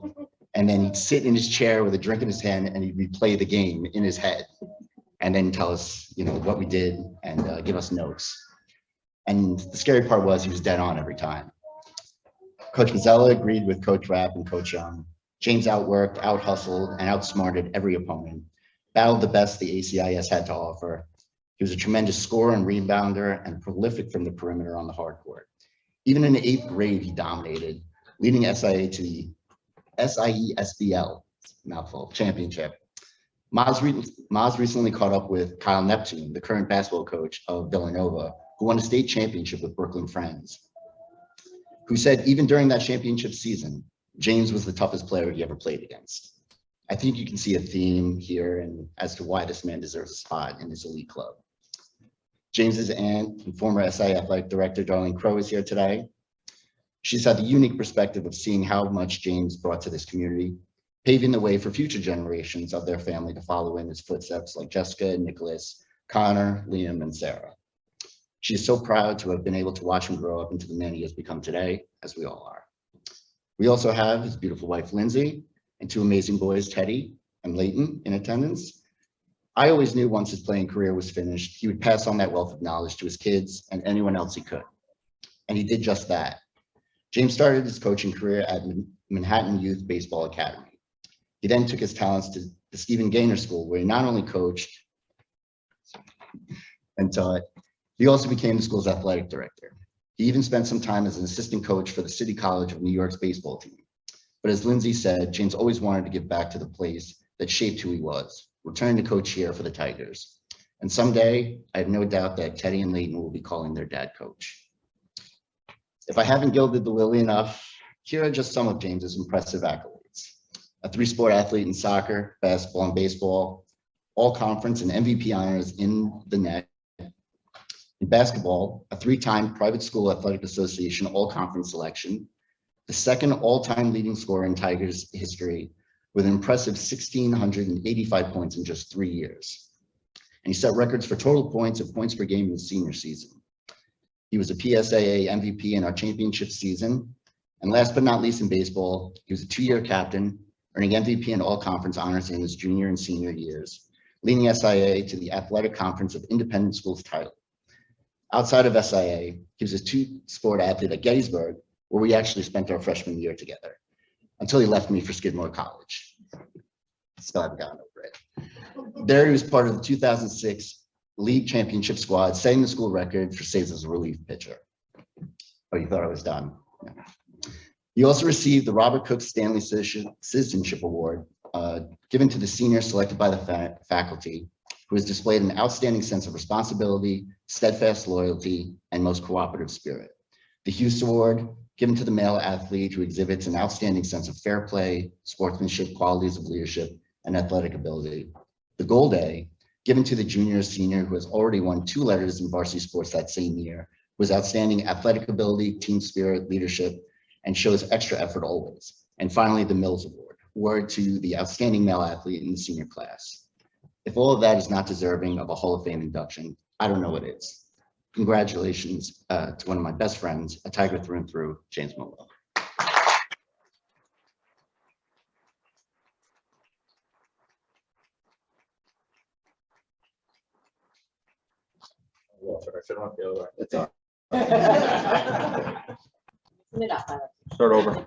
and then he'd sit in his chair with a drink in his hand and he'd replay the game in his head and then tell us, what we did and give us notes. And the scary part was he was dead on every time. Coach Mazzella agreed with Coach Rapp and Coach Young. James outworked, out-hustled, and outsmarted every opponent, battled the best the ACIS had to offer. He was a tremendous scorer and rebounder and prolific from the perimeter on the hard court. Even in the 8th grade, he dominated, leading SIA to the SIESBL, mouthful, championship. Maz recently caught up with Kyle Neptune, the current basketball coach of Villanova, who won a state championship with Brooklyn Friends, who said even during that championship season, James was the toughest player he ever played against. I think you can see a theme here and as to why this man deserves a spot in this elite club. James's aunt and former SI athletic director, Darlene Crow, is here today. She's had the unique perspective of seeing how much James brought to this community, paving the way for future generations of their family to follow in his footsteps, like Jessica, Nicholas, Connor, Liam, and Sarah. She is so proud to have been able to watch him grow up into the man he has become today, as we all are. We also have his beautiful wife, Lindsay, and 2 amazing boys, Teddy and Leighton, in attendance. I always knew once his playing career was finished, he would pass on that wealth of knowledge to his kids and anyone else he could. And he did just that. James started his coaching career at Manhattan Youth Baseball Academy. He then took his talents to the Stephen Gaynor School, where he not only coached and taught, he also became the school's athletic director. He even spent some time as an assistant coach for the City College of New York's baseball team. But as Lindsay said, James always wanted to give back to the place that shaped who he was. return to coach here for the Tigers. And someday, I have no doubt that Teddy and Leighton will be calling their dad coach. If I haven't gilded the lily enough, here are just some of James's impressive accolades. A 3-sport athlete in soccer, basketball, and baseball, all conference and MVP honors in the net. In basketball, a 3-time private school athletic association all-conference selection, the second all-time leading scorer in Tigers history with an impressive 1,685 points in just 3 years. And he set records for total points and points per game in his senior season. He was a PSAA MVP in our championship season. And last but not least in baseball, he was a 2-year captain, earning MVP and all-conference honors in his junior and senior years, leading SIA to the Athletic Conference of Independent Schools title. Outside of SIA, he was a 2-sport athlete at Gettysburg, where we actually spent our freshman year together, until he left me for Skidmore College. Still haven't gotten over it. There he was part of the 2006 league championship squad, setting the school record for saves as a relief pitcher. Oh, you thought I was done? No. He also received the Robert Cook Stanley Citizenship Award, given to the senior selected by the faculty, who has displayed an outstanding sense of responsibility, steadfast loyalty, and most cooperative spirit. The Hughes Award, given to the male athlete who exhibits an outstanding sense of fair play, sportsmanship, qualities of leadership, and athletic ability. The Gold A, given to the junior or senior who has already won 2 letters in varsity sports that same year, who has outstanding athletic ability, team spirit, leadership, and shows extra effort always. And finally, the Mills Award to the outstanding male athlete in the senior class. If all of that is not deserving of a Hall of Fame induction, I don't know what is. Congratulations to one of my best friends, a Tiger through and through, James Mullow. That's all. Start over.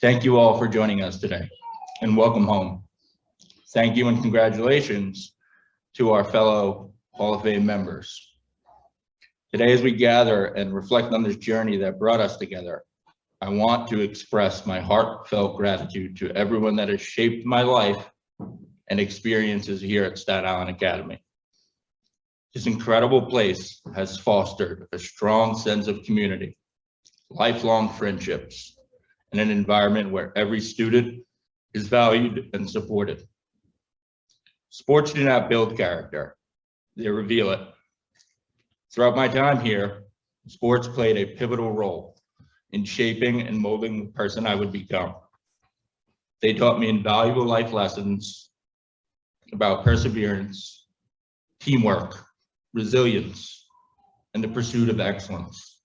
Thank you all for joining us today, and welcome home. Thank you and congratulations to our fellow Hall of Fame members. Today, as we gather and reflect on this journey that brought us together, I want to express my heartfelt gratitude to everyone that has shaped my life and experiences here at Staten Island Academy. This incredible place has fostered a strong sense of community, lifelong friendships, and an environment where every student is valued and supported. Sports do not build character, they reveal it. Throughout my time here, sports played a pivotal role in shaping and molding the person I would become. They taught me invaluable life lessons about perseverance, teamwork, resilience, and the pursuit of excellence.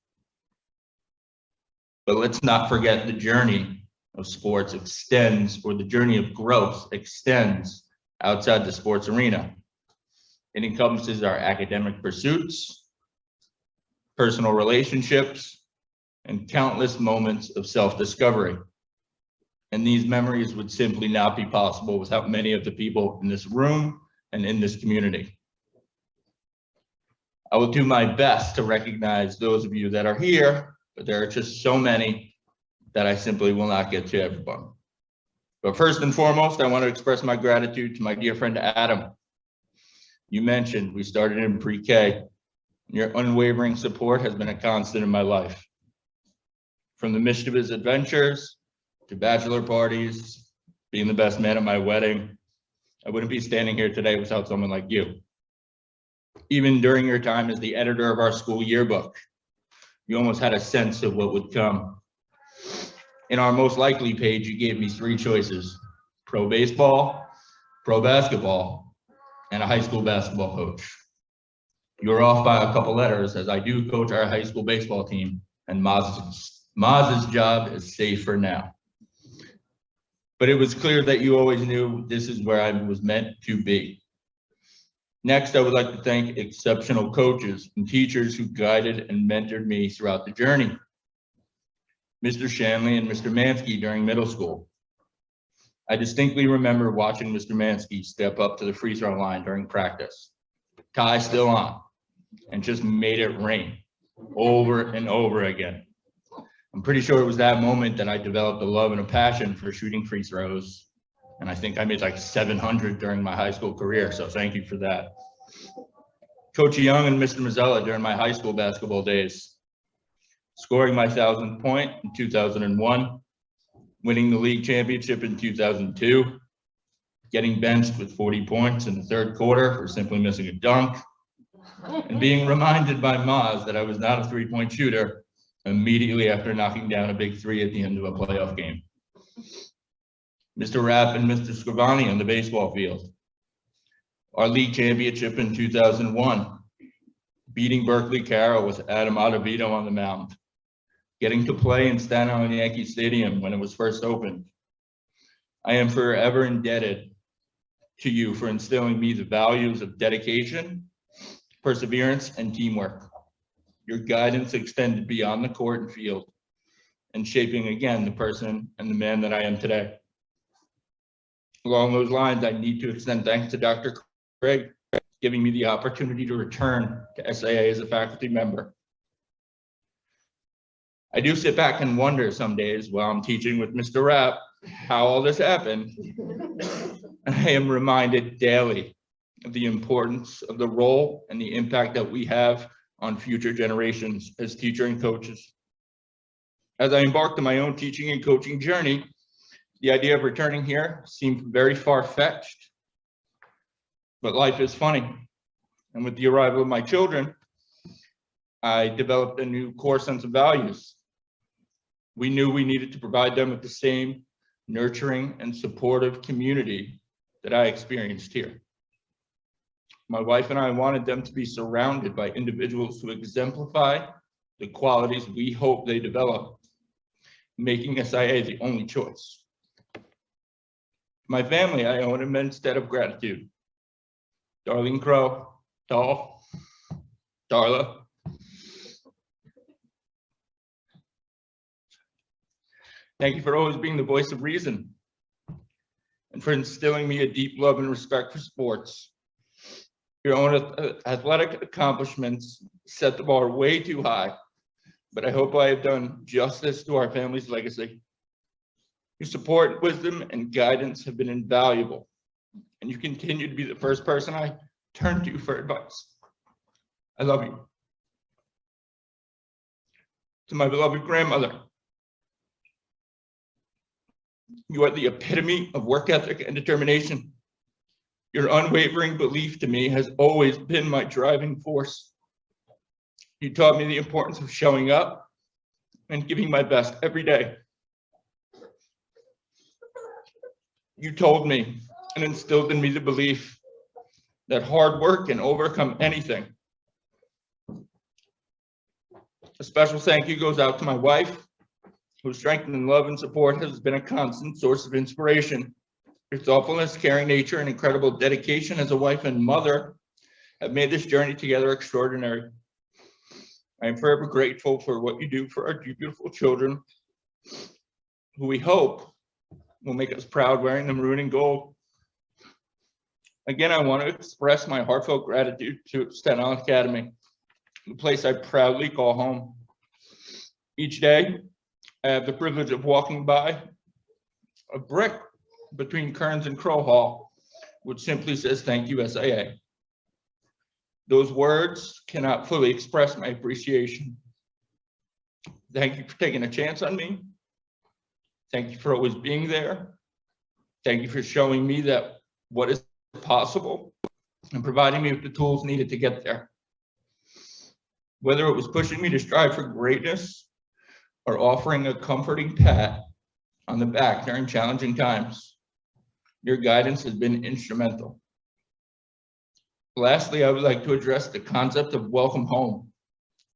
But let's not forget the journey of sports extends, or the journey of growth extends outside the sports arena. It encompasses our academic pursuits, personal relationships, and countless moments of self-discovery. And these memories would simply not be possible without many of the people in this room and in this community. I will do my best to recognize those of you that are here, but there are just so many that I simply will not get to everyone. But first and foremost, I want to express my gratitude to my dear friend Adam. You mentioned we started in pre-K. Your unwavering support has been a constant in my life. From the mischievous adventures to bachelor parties, being the best man at my wedding, I wouldn't be standing here today without someone like you. Even during your time as the editor of our school yearbook, you almost had a sense of what would come. In our most likely page, you gave me 3 choices: pro baseball, pro basketball, and a high school basketball coach. You were off by a couple letters, as I do coach our high school baseball team, and Maz's job is safe for now. But it was clear that you always knew this is where I was meant to be. Next, I would like to thank exceptional coaches and teachers who guided and mentored me throughout the journey. Mr. Shanley and Mr. Mansky during middle school. I distinctly remember watching Mr. Mansky step up to the free throw line during practice, tie still on, and just made it rain over and over again. I'm pretty sure it was that moment that I developed a love and a passion for shooting free throws. And I think I made like 700 during my high school career. So thank you for that. Coach Young and Mr. Mazzella during my high school basketball days, scoring my 1,000th point in 2001, winning the league championship in 2002, getting benched with 40 points in the third quarter for simply missing a dunk, and being reminded by Maz that I was not a three-point shooter immediately after knocking down a big three at the end of a playoff game. Mr. Rapp and Mr. Scrivani on the baseball field. Our league championship in 2001, beating Berkeley Carroll with Adam Ottavino on the mound, getting to play in Staten Island Yankee Stadium when it was first opened. I am forever indebted to you for instilling me the values of dedication, perseverance, and teamwork. Your guidance extended beyond the court and field and shaping again the person and the man that I am today. Along those lines, I need to extend thanks to Dr. Craig, giving me the opportunity to return to SAA as a faculty member. I do sit back and wonder some days while I'm teaching with Mr. Rapp how all this happened. I am reminded daily of the importance of the role and the impact that we have on future generations as teacher and coaches. As I embarked on my own teaching and coaching journey, the idea of returning here seemed very far-fetched, but life is funny. And with the arrival of my children, I developed a new core sense of values. We knew we needed to provide them with the same nurturing and supportive community that I experienced here. My wife and I wanted them to be surrounded by individuals who exemplify the qualities we hope they develop, making SIA the only choice. My family, I owe an immense debt of gratitude. Darlene Crow, Doll, Darla. Thank you for always being the voice of reason and for instilling me a deep love and respect for sports. Your own athletic accomplishments set the bar way too high, but I hope I have done justice to our family's legacy. Your support, wisdom, and guidance have been invaluable, and you continue to be the first person I turn to for advice. I love you. To my beloved grandmother, you are the epitome of work ethic and determination. Your unwavering belief to me has always been my driving force. You taught me the importance of showing up and giving my best every day. You told me and instilled in me the belief that hard work can overcome anything. A special thank you goes out to my wife, whose strength and love and support has been a constant source of inspiration. Your thoughtfulness, caring nature, and incredible dedication as a wife and mother have made this journey together extraordinary. I am forever grateful for what you do for our two beautiful children, who we hope will make us proud wearing the maroon and gold. Again, I want to express my heartfelt gratitude to Staten Island Academy, the place I proudly call home. Each day, I have the privilege of walking by a brick between Kearns and Crow Hall, which simply says, "Thank you, SIA." Those words cannot fully express my appreciation. Thank you for taking a chance on me. Thank you for always being there. Thank you for showing me that what is possible and providing me with the tools needed to get there. Whether it was pushing me to strive for greatness or offering a comforting pat on the back during challenging times, your guidance has been instrumental. Lastly, I would like to address the concept of welcome home,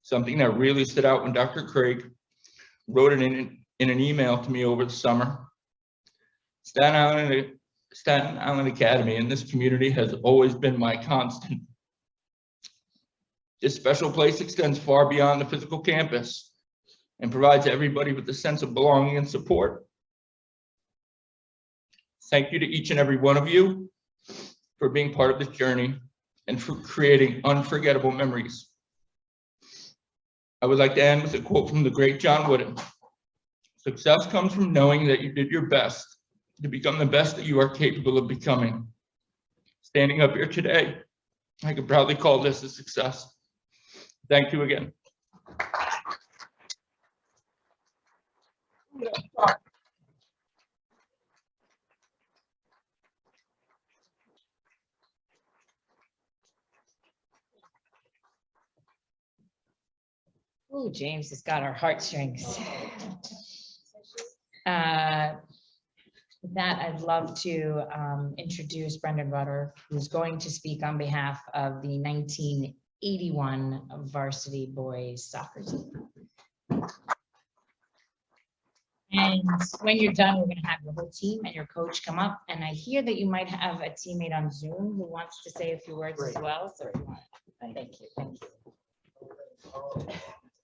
something that really stood out when Dr. Craig wrote it in an email to me over the summer. Staten Island Academy in this community has always been my constant. This special place extends far beyond the physical campus and provides everybody with a sense of belonging and support. Thank you to each and every one of you for being part of this journey and for creating unforgettable memories. I would like to end with a quote from the great John Wooden. Success comes from knowing that you did your best to become the best that you are capable of becoming. Standing up here today, I can proudly call this a success. Thank you again. Oh, James has got our heartstrings. With that, I'd love to introduce Brendan Rutter, who's going to speak on behalf of the 1981 varsity boys soccer team. And when you're done, we're going to have your whole team and your coach come up. And I hear that you might have a teammate on Zoom who wants to say a few words as well. So if you want, thank you. Thank you.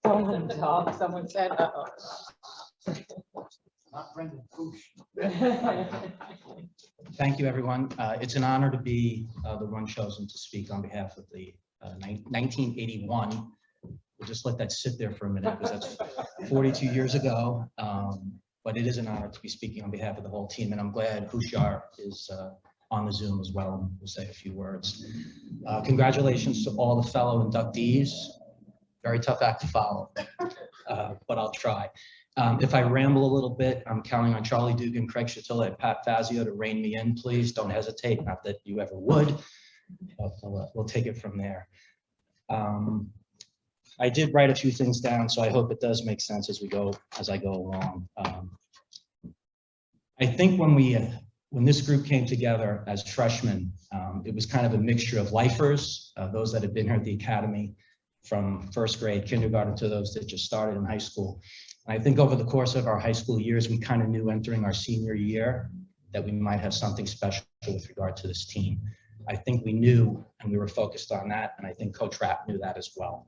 Someone said, uh-oh. Thank you, everyone. It's an honor to be the one chosen to speak on behalf of the 1981. We'll just let that sit there for a minute because that's 42 years ago. But it is an honor to be speaking on behalf of the whole team. And I'm glad Hushar is on the Zoom as well. And we'll say a few words. Congratulations to all the fellow inductees. Very tough act to follow, but I'll try. If I ramble a little bit, I'm counting on Charlie Dugan, Craig Chatilla, and Pat Fazio to rein me in, please. Don't hesitate, not that you ever would, but we'll take it from there. I did write a few things down, so I hope it does make sense as I go along. I think when this group came together as freshmen, it was kind of a mixture of lifers, those that had been here at the academy from first grade, kindergarten, to those that just started in high school. And I think over the course of our high school years, we kind of knew entering our senior year that we might have something special with regard to this team. I think we knew, and we were focused on that, and I think Coach Rapp knew that as well.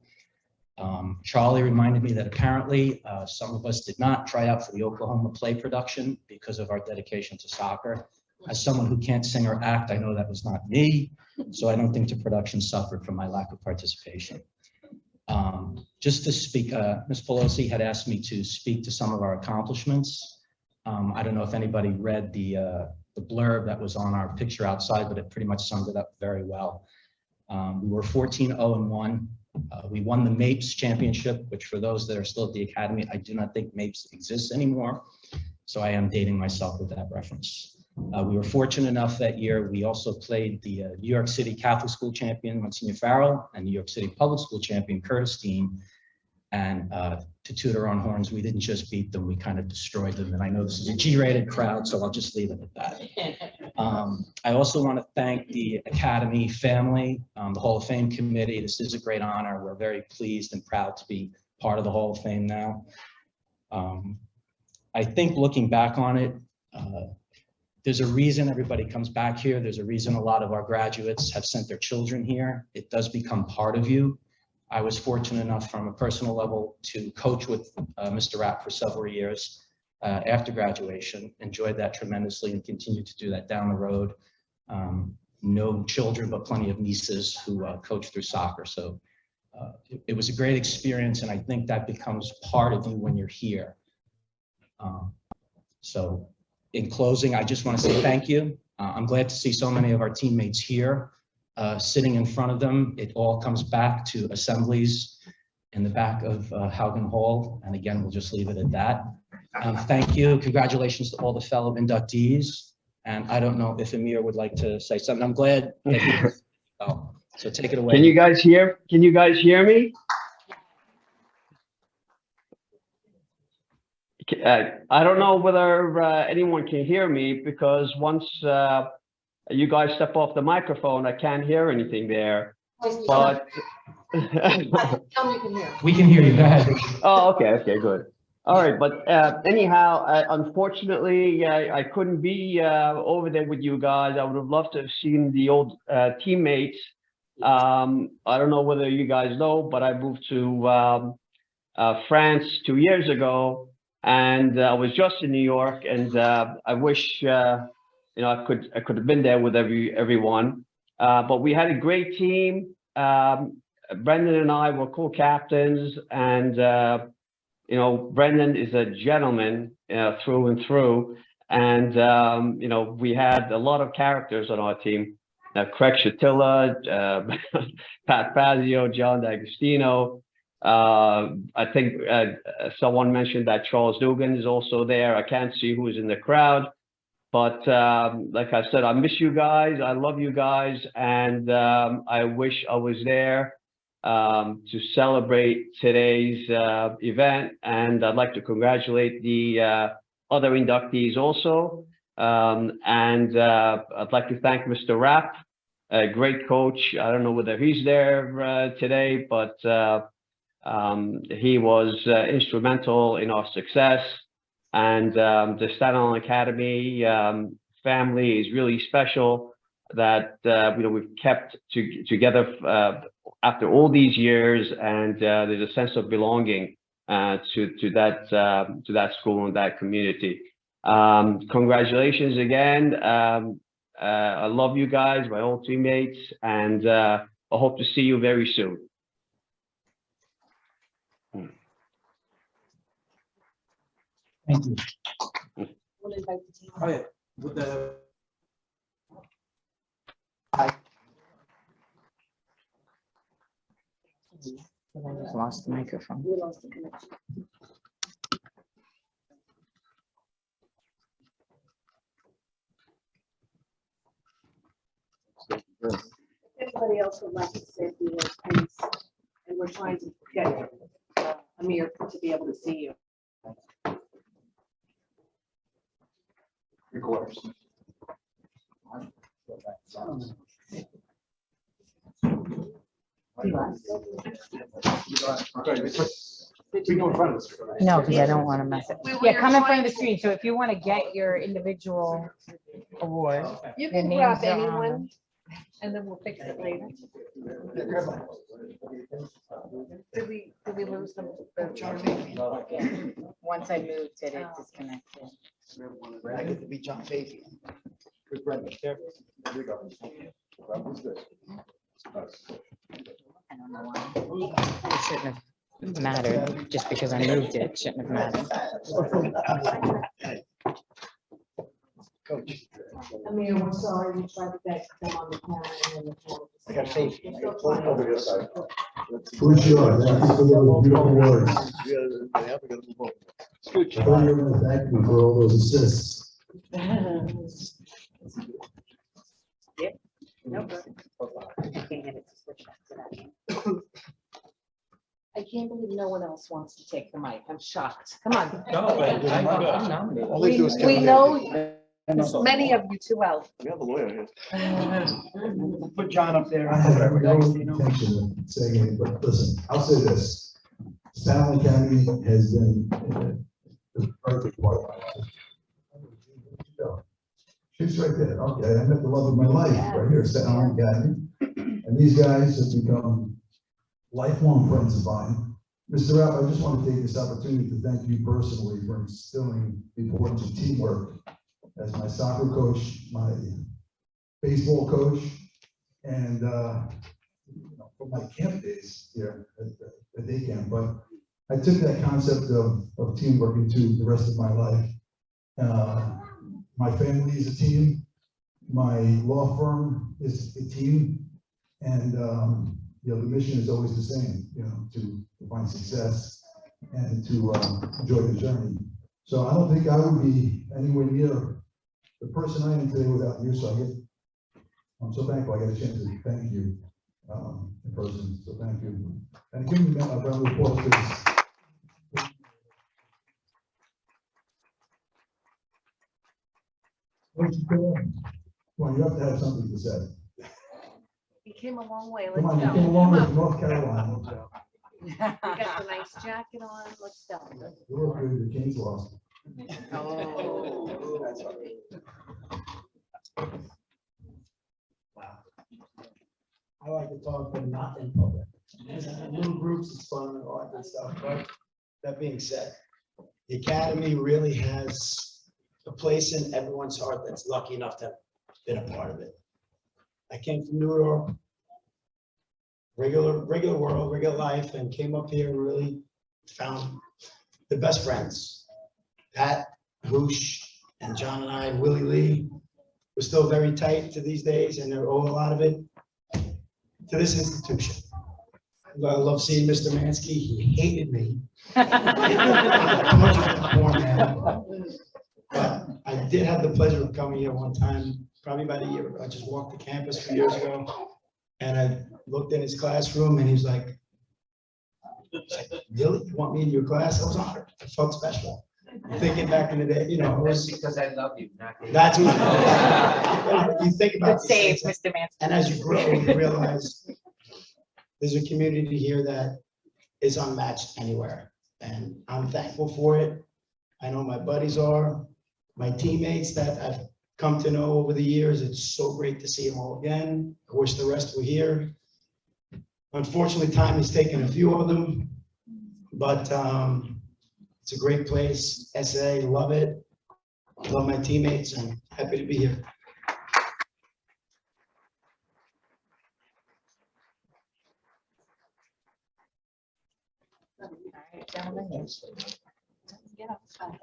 Charlie reminded me that apparently some of us did not try out for the Oklahoma play production because of our dedication to soccer. As someone who can't sing or act, I know that was not me, so I don't think the production suffered from my lack of participation. Just to speak, Ms. Pelosi had asked me to speak to some of our accomplishments. I don't know if anybody read the blurb that was on our picture outside, but it pretty much summed it up very well. We were 14-0-1. We won the MAPES championship, which for those that are still at the academy, I do not think MAPES exists anymore. So I am dating myself with that reference. We were fortunate enough that year. We also played the New York City Catholic School champion, Monsignor Farrell, and New York City Public School champion, Curtis team. And to toot our own horns, we didn't just beat them, we kind of destroyed them. And I know this is a G-rated crowd, so I'll just leave it at that. I also want to thank the Academy family, the Hall of Fame committee. This is a great honor. We're very pleased and proud to be part of the Hall of Fame now. I think looking back on it, there's a reason everybody comes back here. There's a reason a lot of our graduates have sent their children here. It does become part of you. I was fortunate enough from a personal level to coach with Mr. Rapp for several years after graduation. Enjoyed that tremendously and continue to do that down the road. No children, but plenty of nieces who coach through soccer. So it was a great experience, and I think that becomes part of you when you're here. So in closing, I just want to say thank you. I'm glad to see so many of our teammates here sitting in front of them. It all comes back to assemblies in the back of Haugen Hall. And again, we'll just leave it at that. Thank you. Congratulations to all the fellow inductees. And I don't know if Amir would like to say something. I'm glad that so take it away. Can you guys hear? Can you guys hear me? I don't know whether anyone can hear me, because once you guys step off the microphone, I can't hear anything there. But We can hear you. Go ahead. oh, okay, good. All right, but anyhow, unfortunately, I couldn't be over there with you guys. I would have loved to have seen the old teammates. I don't know whether you guys know, but I moved to France 2 years ago. And I was just in New York, and I wish I could have been there with everyone. But we had a great team. Brendan and I were co-captains, and Brendan is a gentleman through and through. And we had a lot of characters on our team. Craig Shatilla, Pat Fazio, John D'Agostino. I think someone mentioned that Charles Dugan is also there. I can't see who's in the crowd, but like I said, I miss you guys. I love you guys, and I wish I was there to celebrate today's event. And I'd like to congratulate the other inductees also. And I'd like to thank Mr. Rapp, a great coach. I don't know whether he's there today, but he was instrumental in our success. And the Staten Island Academy family is really special that we've kept together after all these years, and there's a sense of belonging to that school and that community. Congratulations again. I love you guys, my old teammates, and I hope to see you very soon. Thank you. We'll invite the team. Oh, yeah. With the. I just lost the microphone. We lost the connection. Anybody else would like to say a few words, please? And we're trying to get Amir to be able to see you. Recorders. We go in front of the screen. No, because I don't want to mess it. Yeah, come in front of the screen. So if you want to get your individual award, You your can names grab are on anyone, them. and then we'll fix it later. Did we lose them? Yeah. Once I moved it, it disconnected. I get to be John Fafey. Good Brendan. There we go. I don't know why. It shouldn't have mattered. Just because I moved it, shouldn't have mattered. Coach. Amir, we're sorry, we tried to get them on the camera and then the camera. I got Fafey. Over here, sorry. For sure. Thank you for those beautiful words. Scooch. I thought you were going to thank me for all those assists. Yep. No good. I can't get it to switch back to that. I can't believe no one else wants to take the mic. I'm shocked. Come on. All they do is We count know many of you too well. We have a lawyer here. Put John up there. I have no intention of saying anything, but listen, I'll say this. Staten Island Academy has been the perfect part of my life. She's right there. Okay, I met the love of my life right here, Staten Island Academy. And these guys have become lifelong friends of mine. Mr. Rapp, I just want to take this opportunity to thank you personally for instilling the importance of teamwork as my soccer coach, my baseball coach, and from my camp days here at day camp. But I took that concept of teamwork into the rest of my life. My family is a team. My law firm is a team, and the mission is always the same. To find success and to enjoy the journey. So I don't think I would be anywhere near the person I am today without you. So I'm so thankful I got a chance to thank you in person. So thank you. And give me a round of applause, please. What you doing? Come on, you have to have something to say. You came a long way. Come Let's on, you go. came along Come with North Carolina. You got the nice jacket on. Let's go. You look good, your Kings lost. Oh. Wow. I like to talk, but not in public. Little groups, it's fun and all that good stuff. But that being said, the academy really has a place in everyone's heart that's lucky enough to have been a part of it. I came from New York, regular world, regular life, and came up here and really found the best friends. Pat, Hoosh, and John and I, and Willie Lee, we're still very tight to these days, and they're owe a lot of it to this institution. I love seeing Mr. Mansky. He hated me. How much of a poor man. But I did have the pleasure of coming here one time, probably about a year ago. I just walked the campus a few years ago, and I looked in his classroom, and he's like, "Really? You want me in your class?" I was honored. I felt special. Thinking back in the day, you know, it was because I love you. that's what you think about. Good save, Mr. Mansky. And as you grow, you realize there's a community here that is unmatched anywhere. And I'm thankful for it. I know my buddies are, my teammates that I've come to know over the years. It's so great to see them all again. I wish the rest were here. Unfortunately, time has taken a few of them, but it's a great place. SA, love it. Love my teammates and happy to be here. All right, gentlemen. Get outside.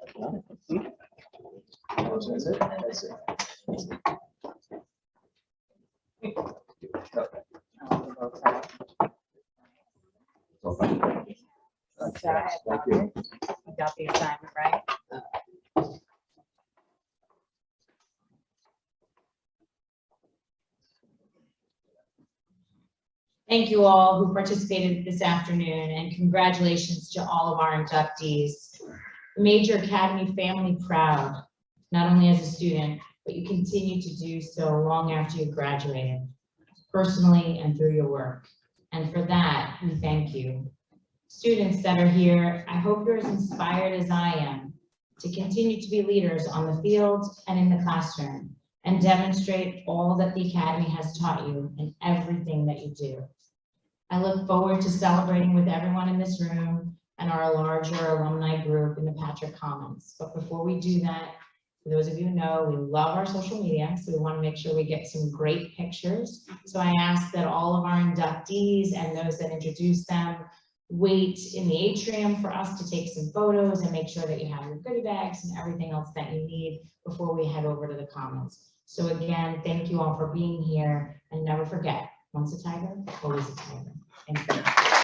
Thank you. You got the assignment, right? Thank you all who participated this afternoon, and congratulations to all of our inductees. Made your Academy family proud, not only as a student, but you continue to do so long after you graduated, personally and through your work. And for that, we thank you. Students that are here, I hope you're as inspired as I am to continue to be leaders on the field and in the classroom, and demonstrate all that the Academy has taught you in everything that you do. I look forward to celebrating with everyone in this room and our larger alumni group in the Patrick Commons. But before we do that, for those of you who know, we love our social media, so we want to make sure we get some great pictures. So I ask that all of our inductees and those that introduce them wait in the atrium for us to take some photos and make sure that you have your goodie bags and everything else that you need before we head over to the Commons. So again, thank you all for being here, and never forget, once a tiger, always a tiger. Thank you.